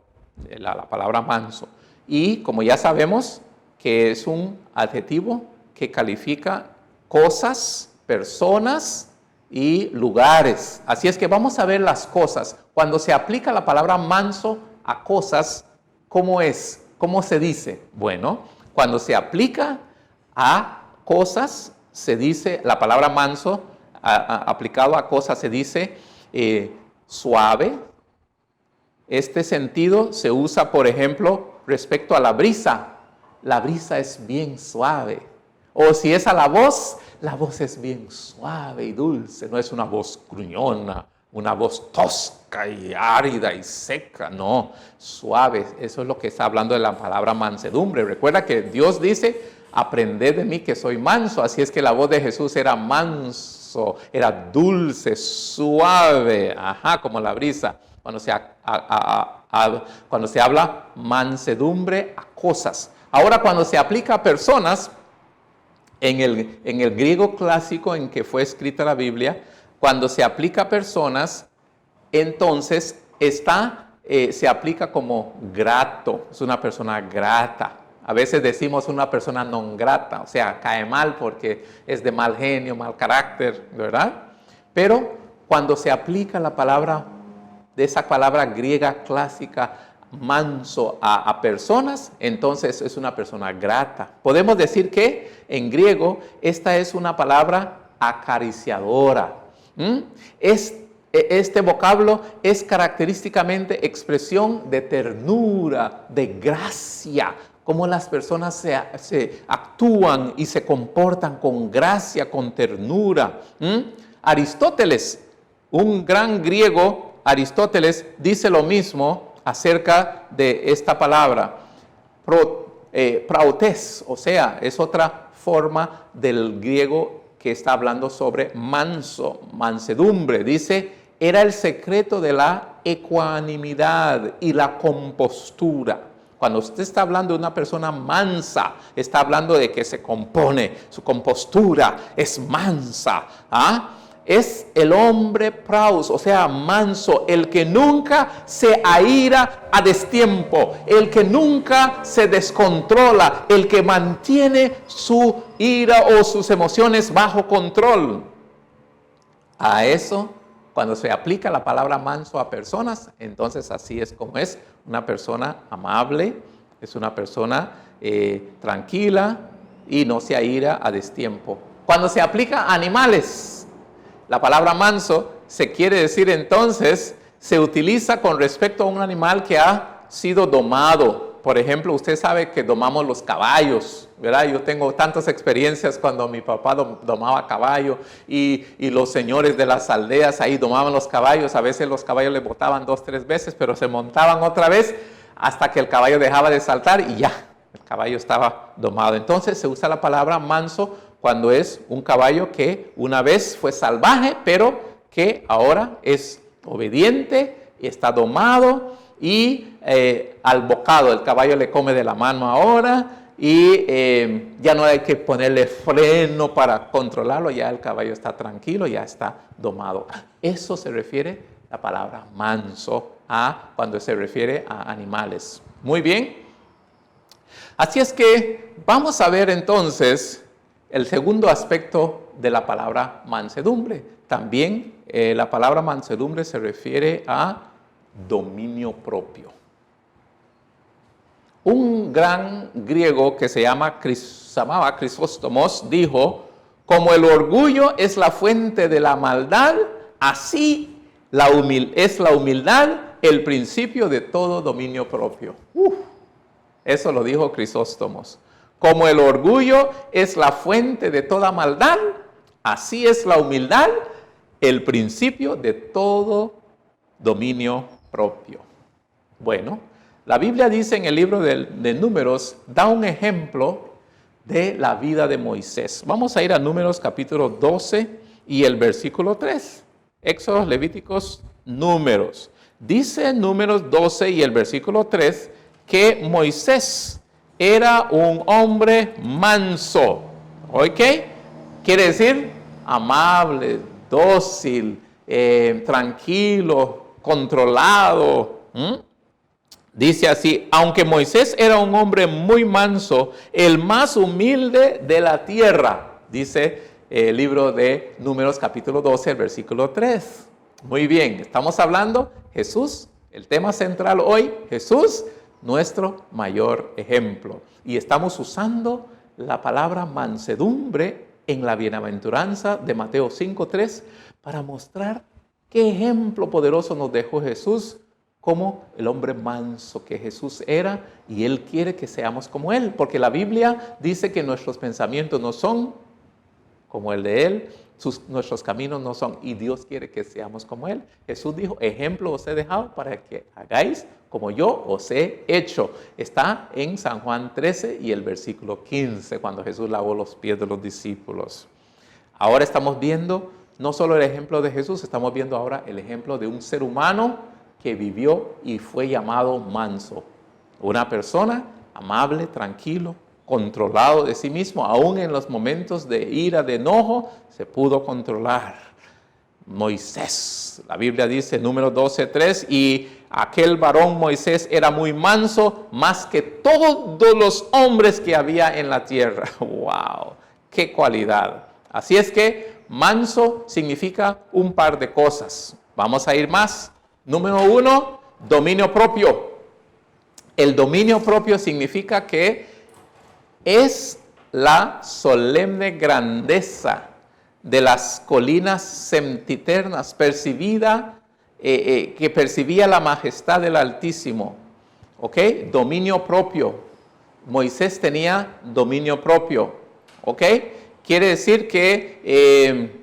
la palabra manso. Y como ya sabemos que es un adjetivo que califica cosas, personas y lugares. Así es que vamos a ver las cosas. Cuando se aplica la palabra manso a cosas, ¿cómo es? ¿Cómo se dice? Bueno, cuando se aplica a cosas, se dice, la palabra manso aplicado a cosas se dice suave. Este sentido se usa, por ejemplo, respecto a la brisa. La brisa es bien suave. O si es a la voz es bien suave y dulce. No es una voz gruñona, una voz tosca y árida y seca. No, suave. Eso es lo que está hablando de la palabra mansedumbre. Recuerda que Dios dice, aprended de mí que soy manso. Así es que la voz de Jesús era manso, era dulce, suave, como la brisa. Cuando se habla mansedumbre a cosas. Ahora, cuando se aplica a personas, en el griego clásico en que fue escrita la Biblia, cuando se aplica a personas, entonces se aplica como grato. Es una persona grata. A veces decimos una persona non grata, o sea, cae mal porque es de mal genio, mal carácter, ¿verdad? Pero cuando se aplica la palabra, de esa palabra griega clásica, manso a personas, entonces es una persona grata. Podemos decir que en griego esta es una palabra acariciadora. Este vocablo es característicamente expresión de ternura, de gracia, cómo las personas se actúan y se comportan con gracia, con ternura. Aristóteles, un gran griego, Aristóteles dice lo mismo acerca de esta palabra, prautes, o sea, es otra forma del griego que está hablando sobre manso, mansedumbre. Dice, era el secreto de la ecuanimidad y la compostura. Cuando usted está hablando de una persona mansa, está hablando de que se compone, su compostura es mansa. Es el hombre praus, o sea, manso, el que nunca se aira a destiempo, el que nunca se descontrola, el que mantiene su ira o sus emociones bajo control. A eso, cuando se aplica la palabra manso a personas, entonces así es como es una persona amable, es una persona tranquila y no se aira a destiempo. Cuando se aplica a animales, la palabra manso se quiere decir entonces, se utiliza con respecto a un animal que ha sido domado. Por ejemplo, usted sabe que domamos los caballos, ¿verdad? Yo tengo tantas experiencias cuando mi papá domaba caballo y los señores de las aldeas ahí domaban los caballos. A veces los caballos le botaban 2, 3 veces, pero se montaban otra vez hasta que el caballo dejaba de saltar y ya, el caballo estaba domado. Entonces se usa la palabra manso cuando es un caballo que una vez fue salvaje, pero que ahora es obediente, está domado y al bocado, el caballo le come de la mano ahora y ya no hay que ponerle freno para controlarlo, ya el caballo está tranquilo, ya está domado. Eso se refiere la palabra manso cuando se refiere a animales. Muy bien. Así es que vamos a ver entonces el segundo aspecto de la palabra mansedumbre. También la palabra mansedumbre se refiere a dominio propio. Un gran griego que se llamaba Crisóstomos dijo: como el orgullo es la fuente de la maldad, así es la humildad el principio de todo dominio propio. Eso lo dijo Crisóstomos. Como el orgullo es la fuente de toda maldad, así es la humildad el principio de todo dominio propio. Bueno, la Biblia dice en el libro de Números, da un ejemplo de la vida de Moisés. Vamos a ir a Números capítulo 12 y el versículo 3. Éxodo, Levíticos, Números. Dice Números 12 y el versículo 3 que Moisés era un hombre manso. ¿Ok? Quiere decir amable, dócil, tranquilo, controlado. Dice así: aunque Moisés era un hombre muy manso, el más humilde de la tierra. Dice el libro de Números capítulo 12, el versículo 3. Muy bien, estamos hablando Jesús, el tema central hoy, Jesús, nuestro mayor ejemplo. Y estamos usando la palabra mansedumbre en la bienaventuranza de Mateo 5:3 para mostrar qué ejemplo poderoso nos dejó Jesús como el hombre manso que Jesús era, y Él quiere que seamos como Él, porque la Biblia dice que nuestros pensamientos no son como el de Él, nuestros caminos no son, y Dios quiere que seamos como Él. Jesús dijo: ejemplo os he dejado para que hagáis como yo os he hecho. Está en San Juan 13 y el versículo 15, cuando Jesús lavó los pies de los discípulos. Ahora estamos viendo no solo el ejemplo de Jesús, estamos viendo ahora el ejemplo de un ser humano que vivió y fue llamado manso. Una persona amable, tranquilo, controlado de sí mismo, aún en los momentos de ira, de enojo, se pudo controlar. Moisés, la Biblia dice, Números 12:3, y aquel varón Moisés era muy manso, más que todos los hombres que había en la tierra. ¡Wow! ¡Qué cualidad! Así es que manso significa un par de cosas. Vamos a ir más. Número 1, dominio propio. El dominio propio significa que es la solemne grandeza de las colinas sempiternas, que percibía la majestad del Altísimo. ¿Ok? Dominio propio. Moisés tenía dominio propio. ¿Ok? Quiere decir que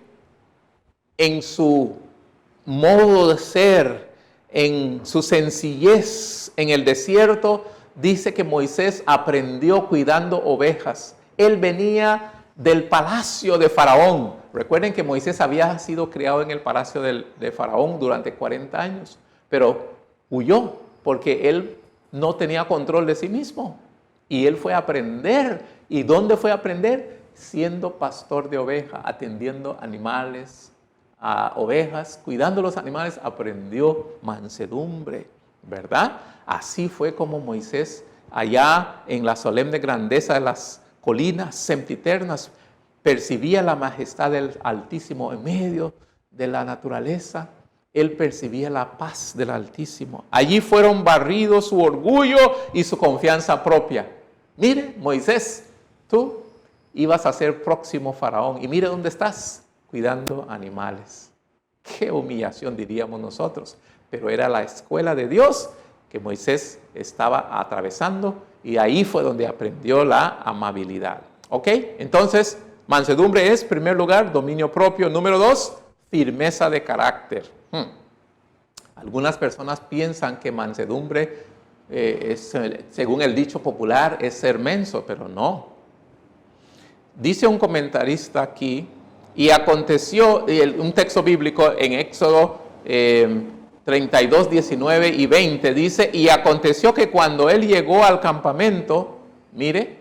en su modo de ser, en su sencillez en el desierto, dice que Moisés aprendió cuidando ovejas. Él venía del palacio de Faraón. Recuerden que Moisés había sido criado en el palacio de Faraón durante 40 años, pero huyó porque él no tenía control de sí mismo. Y él fue a aprender. ¿Y dónde fue a aprender? Siendo pastor de ovejas, atendiendo animales, a ovejas, cuidando los animales, aprendió mansedumbre, ¿verdad? Así fue como Moisés, allá en la solemne grandeza de las colinas sempiternas, percibía la majestad del Altísimo en medio de la naturaleza. Él percibía la paz del Altísimo. Allí fueron barridos su orgullo y su confianza propia. Mire, Moisés, tú ibas a ser próximo faraón, y mire dónde estás, cuidando animales. Qué humillación, diríamos nosotros, pero era la escuela de Dios que Moisés estaba atravesando, y ahí fue donde aprendió la amabilidad. ¿Ok? Entonces, mansedumbre es, en primer lugar, dominio propio. Número 2, firmeza de carácter. Algunas personas piensan que mansedumbre, según el dicho popular, es ser menso, pero no. Dice un comentarista aquí, y aconteció, un texto bíblico en Éxodo 32, 19 y 20, dice: y aconteció que cuando él llegó al campamento, mire,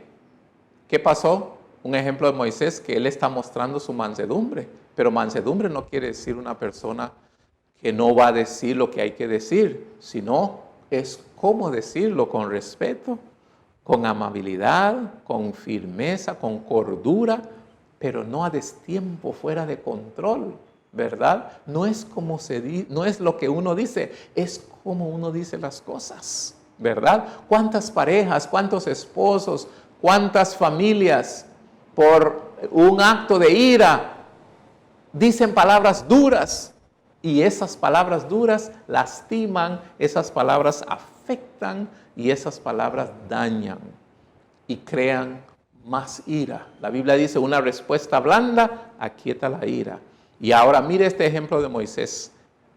¿Qué pasó? Un ejemplo de Moisés, que él está mostrando su mansedumbre. Pero mansedumbre no quiere decir una persona que no va a decir lo que hay que decir, sino es cómo decirlo con respeto, con amabilidad, con firmeza, con cordura, pero no a destiempo, fuera de control, ¿verdad? No es como no es lo que uno dice, es como uno dice las cosas, ¿verdad? ¿Cuántas parejas, cuántos esposos, cuántas familias por un acto de ira dicen palabras duras? Y esas palabras duras lastiman, esas palabras afectan y esas palabras dañan y crean más ira. La Biblia dice, una respuesta blanda aquieta la ira. Y ahora mire este ejemplo de Moisés.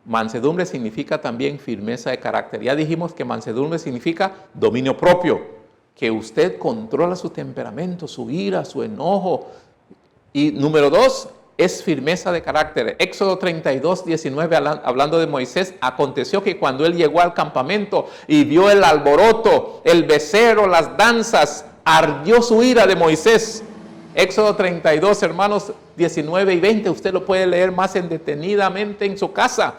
Mansedumbre significa también firmeza de carácter. Ya dijimos que mansedumbre significa dominio propio, que usted controla su temperamento, su ira, su enojo. Y número 2, es firmeza de carácter. Éxodo 32, 19, hablando de Moisés, aconteció que cuando él llegó al campamento y vio el alboroto, el becerro, las danzas, ardió su ira de Moisés. Éxodo 32, hermanos, 19 y 20, usted lo puede leer más detenidamente en su casa.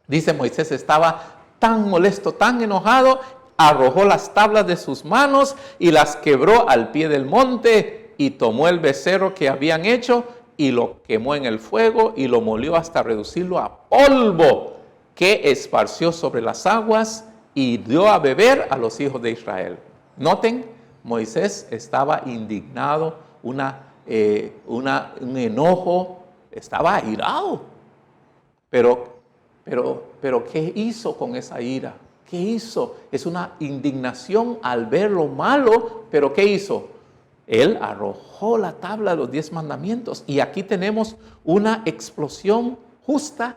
Dice, Moisés estaba tan molesto, tan enojado, arrojó las tablas de sus manos y las quebró al pie del monte y tomó el becerro que habían hecho y lo quemó en el fuego y lo molió hasta reducirlo a polvo, que esparció sobre las aguas y dio a beber a los hijos de Israel. Noten, Moisés estaba indignado, un enojo, estaba airado. Pero, ¿qué hizo con esa ira? ¿Qué hizo? Es una indignación al ver lo malo, pero ¿qué hizo? Él arrojó la tabla de los 10 mandamientos. Y aquí tenemos una explosión justa.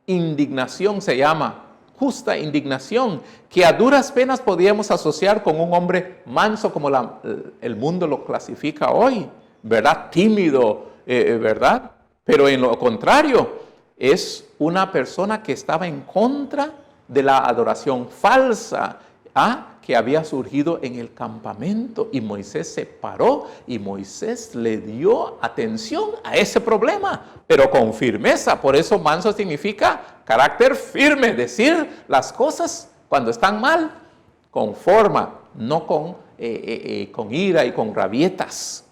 Indignación se llama. Justa indignación. Que a duras penas podríamos asociar con un hombre manso como el mundo lo clasifica hoy. ¿Verdad? Tímido. ¿Verdad? Pero en lo contrario, es una persona que estaba en contra de la adoración falsa. Que había surgido en el campamento, y Moisés se paró y Moisés le dio atención a ese problema, pero con firmeza. Por eso manso significa carácter firme, decir las cosas cuando están mal, con forma, no con ira y con rabietas.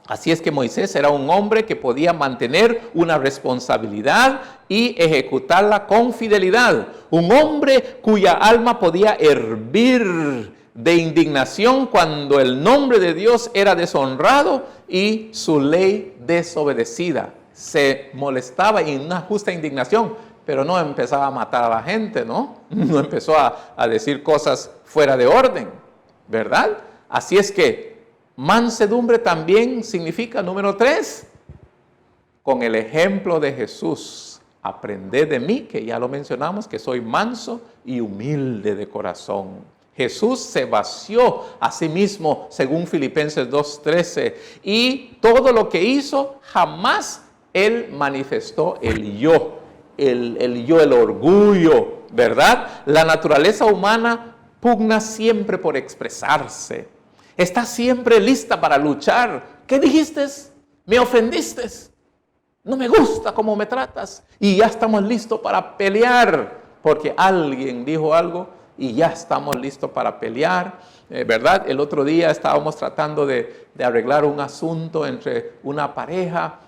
Así es que Moisés era un hombre que podía mantener una responsabilidad y ejecutarla con fidelidad. Un hombre cuya alma podía hervir de indignación cuando el nombre de Dios era deshonrado y su ley desobedecida. Se molestaba en una justa indignación, pero no empezaba a matar a la gente, ¿no? No empezó a decir cosas fuera de orden, ¿verdad? Así es que mansedumbre también significa, número 3, con el ejemplo de Jesús, aprended de mí, que ya lo mencionamos, que soy manso y humilde de corazón. Jesús se vació a sí mismo, según Filipenses 2:13, y todo lo que hizo, jamás él manifestó el yo, el orgullo, ¿verdad? La naturaleza humana pugna siempre por expresarse. Está siempre lista para luchar. ¿Qué dijiste? ¿Me ofendiste? No me gusta cómo me tratas. Y ya estamos listos para pelear, porque alguien dijo algo y ya estamos listos para pelear, ¿verdad? El otro día estábamos tratando de arreglar un asunto entre una pareja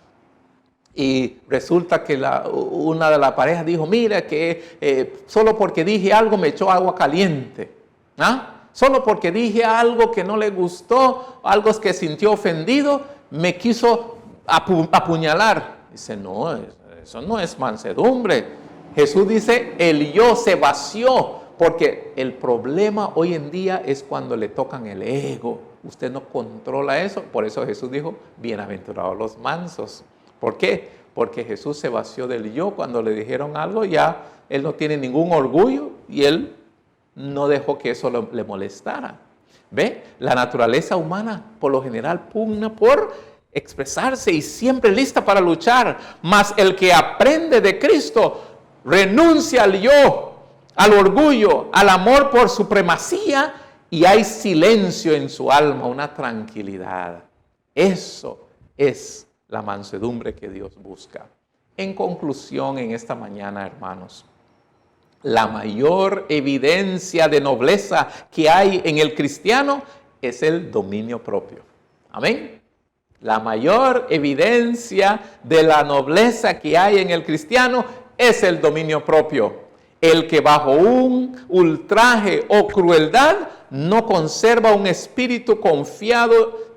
y resulta que una de las parejas dijo, mira que solo porque dije algo me echó agua caliente. Solo porque dije algo que no le gustó, algo que sintió ofendido, me quiso apuñalar. Dice, no, eso no es mansedumbre. Jesús dice, el yo se vació, porque el problema hoy en día es cuando le tocan el ego. Usted no controla eso. Por eso Jesús dijo, bienaventurados los mansos. ¿Por qué? Porque Jesús se vació del yo. Cuando le dijeron algo, ya él no tiene ningún orgullo y él no dejó que eso le molestara. ¿Ve? La naturaleza humana por lo general pugna por expresarse y siempre lista para luchar. Mas el que aprende de Cristo renuncia al yo, al orgullo, al amor por supremacía y hay silencio en su alma, una tranquilidad. Eso es la mansedumbre que Dios busca. En conclusión, en esta mañana, hermanos, la mayor evidencia de nobleza que hay en el cristiano es el dominio propio. Amén. La mayor evidencia de la nobleza que hay en el cristiano es el dominio propio. El que bajo un ultraje o crueldad no conserva un espíritu confiado,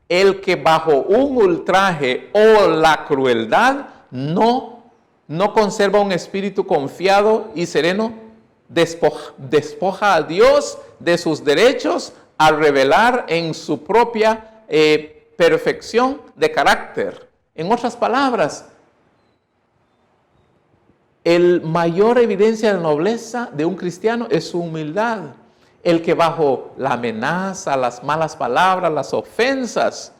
el que bajo un ultraje o la crueldad no conserva un espíritu confiado y sereno, despoja a Dios de sus derechos al revelar en su propia perfección de carácter. En otras palabras, la mayor evidencia de nobleza de un cristiano es su humildad. El que bajo la amenaza, las malas palabras, las ofensas,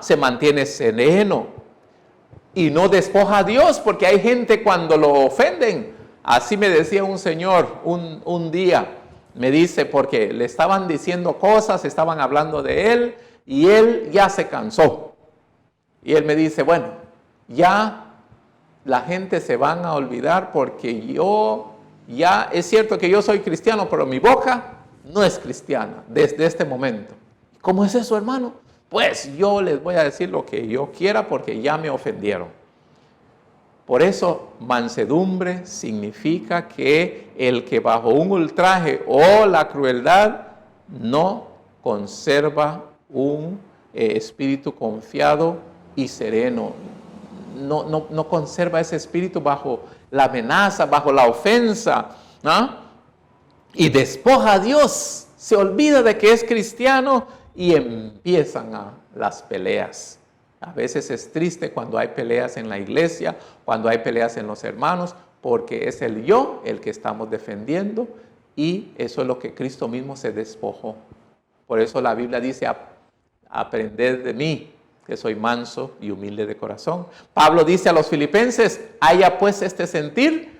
se mantiene sereno y no despoja a Dios, porque hay gente cuando lo ofenden. Así me decía un señor un día, me dice, porque le estaban diciendo cosas, estaban hablando de él, y él ya se cansó. Y él me dice, bueno, ya la gente se van a olvidar porque yo, ya es cierto que yo soy cristiano, pero mi boca no es cristiana desde este momento. ¿Cómo es eso, hermano? Pues yo les voy a decir lo que yo quiera porque ya me ofendieron. Por eso, mansedumbre significa que el que bajo un ultraje o la crueldad no conserva un espíritu confiado y sereno. No conserva ese espíritu bajo la amenaza, bajo la ofensa, ¿no? Y despoja a Dios, se olvida de que es cristiano y empiezan las peleas. A veces es triste cuando hay peleas en la iglesia, cuando hay peleas en los hermanos, porque es el yo el que estamos defendiendo y eso es lo que Cristo mismo se despojó. Por eso la Biblia dice, aprended de mí, que soy manso y humilde de corazón. Pablo dice a los filipenses, haya pues este sentir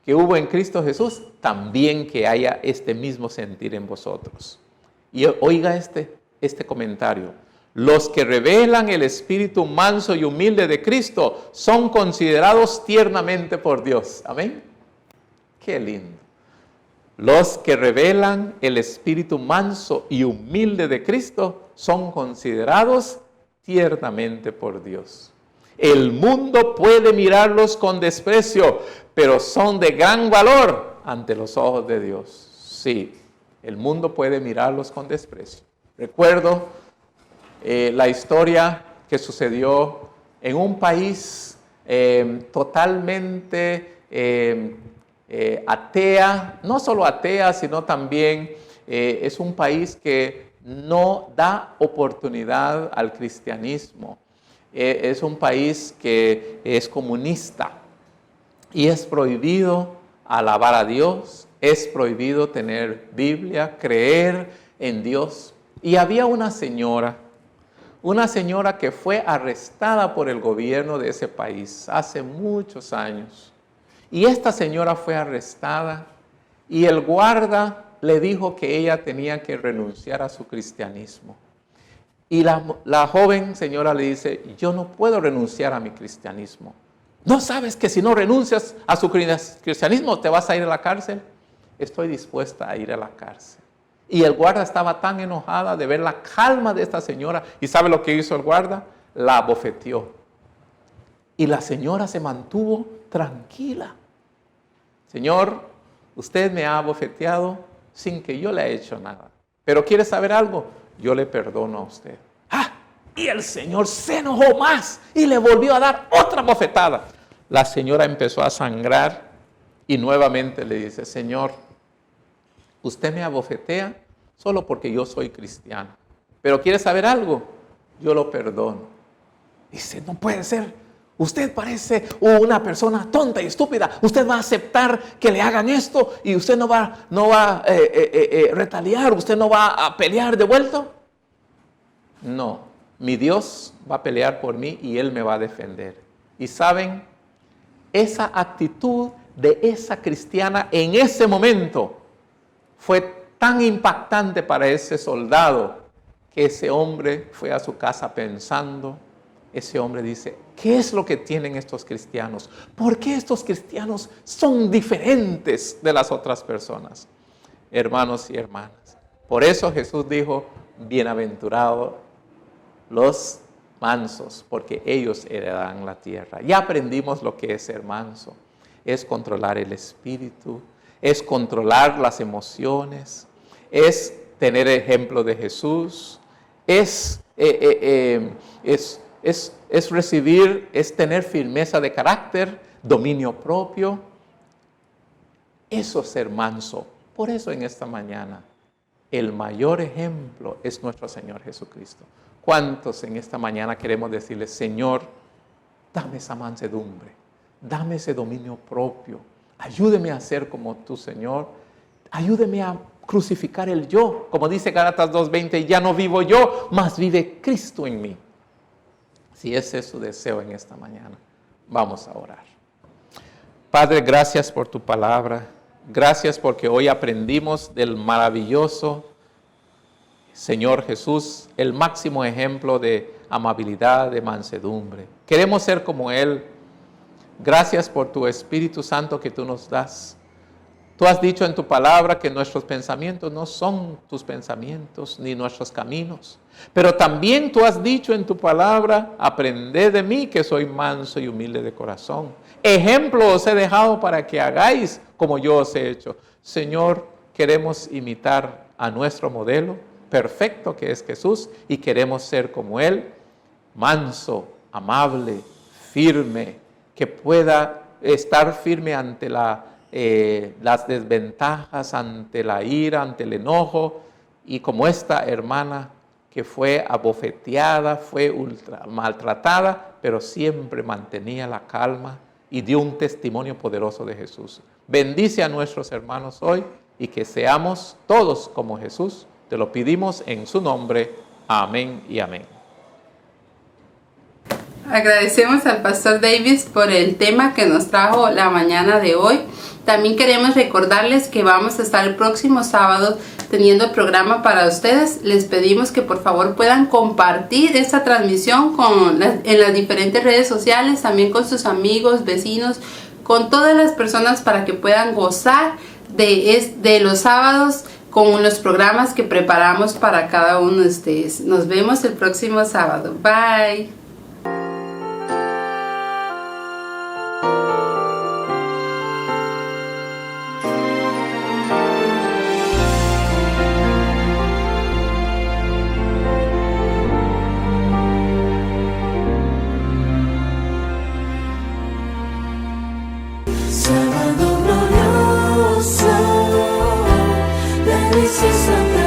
que hubo en Cristo Jesús, también que haya este mismo sentir en vosotros. Y oiga este comentario. Los que revelan el espíritu manso y humilde de Cristo son considerados tiernamente por Dios. Amén. Qué lindo. Los que revelan el espíritu manso y humilde de Cristo son considerados tiernamente por Dios. El mundo puede mirarlos con desprecio, pero son de gran valor ante los ojos de Dios. Sí, el mundo puede mirarlos con desprecio. Recuerdo la historia que sucedió en un país totalmente atea, no solo atea, sino también es un país que no da oportunidad al cristianismo. Es un país que es comunista y es prohibido alabar a Dios, es prohibido tener Biblia, creer en Dios. Y había una señora que fue arrestada por el gobierno de ese país hace muchos años. Y esta señora fue arrestada y el guarda le dijo que ella tenía que renunciar a su cristianismo. Y la joven señora le dice, yo no puedo renunciar a mi cristianismo. ¿No sabes que si no renuncias a su cristianismo te vas a ir a la cárcel? Estoy dispuesta a ir a la cárcel. Y el guarda estaba tan enojada de ver la calma de esta señora. ¿Y sabe lo que hizo el guarda? La abofeteó. Y la señora se mantuvo tranquila. Señor, usted me ha abofeteado sin que yo le haya hecho nada. Pero ¿quiere saber algo? Yo le perdono a usted. Y el Señor se enojó más y le volvió a dar otra bofetada. La señora empezó a sangrar y nuevamente le dice, Señor, usted me abofetea solo porque yo soy cristiano. Pero ¿quiere saber algo? Yo lo perdono. Dice, no puede ser. Usted parece una persona tonta y estúpida. Usted va a aceptar que le hagan esto y usted no va a retaliar, usted no va a pelear de vuelta. No, mi Dios va a pelear por mí y Él me va a defender. Y saben, esa actitud de esa cristiana en ese momento fue tan impactante para ese soldado que ese hombre fue a su casa pensando. Ese hombre dice, ¿qué es lo que tienen estos cristianos? ¿Por qué estos cristianos son diferentes de las otras personas? Hermanos y hermanas, por eso Jesús dijo, bienaventurados los mansos, porque ellos heredarán la tierra. Ya aprendimos lo que es ser manso. Es controlar el espíritu, es controlar las emociones, es tener ejemplo de Jesús, es recibir, es tener firmeza de carácter, dominio propio. Eso es ser manso. Por eso en esta mañana el mayor ejemplo es nuestro Señor Jesucristo. ¿Cuántos en esta mañana queremos decirle, Señor, dame esa mansedumbre, dame ese dominio propio, ayúdeme a ser como tú, Señor, ayúdeme a crucificar el yo, como dice Gálatas 2:20, ya no vivo yo, mas vive Cristo en mí. Si ese es su deseo en esta mañana, vamos a orar. Padre, gracias por tu palabra, gracias porque hoy aprendimos del maravilloso Señor Jesús, el máximo ejemplo de amabilidad, de mansedumbre. Queremos ser como Él. Gracias por tu Espíritu Santo que tú nos das. Tú has dicho en tu palabra que nuestros pensamientos no son tus pensamientos, ni nuestros caminos. Pero también tú has dicho en tu palabra, aprended de mí que soy manso y humilde de corazón. Ejemplo os he dejado para que hagáis como yo os he hecho. Señor, queremos imitar a nuestro modelo perfecto que es Jesús y queremos ser como Él, manso, amable, firme, que pueda estar firme ante las desventajas, ante la ira, ante el enojo, y como esta hermana que fue abofeteada, fue maltratada, pero siempre mantenía la calma y dio un testimonio poderoso de Jesús. Bendice a nuestros hermanos hoy y que seamos todos como Jesús. Te lo pedimos en su nombre. Amén y amén. Agradecemos al Pastor Davis por el tema que nos trajo la mañana de hoy. También queremos recordarles que vamos a estar el próximo sábado teniendo programa para ustedes. Les pedimos que por favor puedan compartir esta transmisión en las diferentes redes sociales, también con sus amigos, vecinos, con todas las personas para que puedan gozar de los sábados con los programas que preparamos para cada uno de ustedes. Nos vemos el próximo sábado. Bye. Sábado glorioso, delicioso.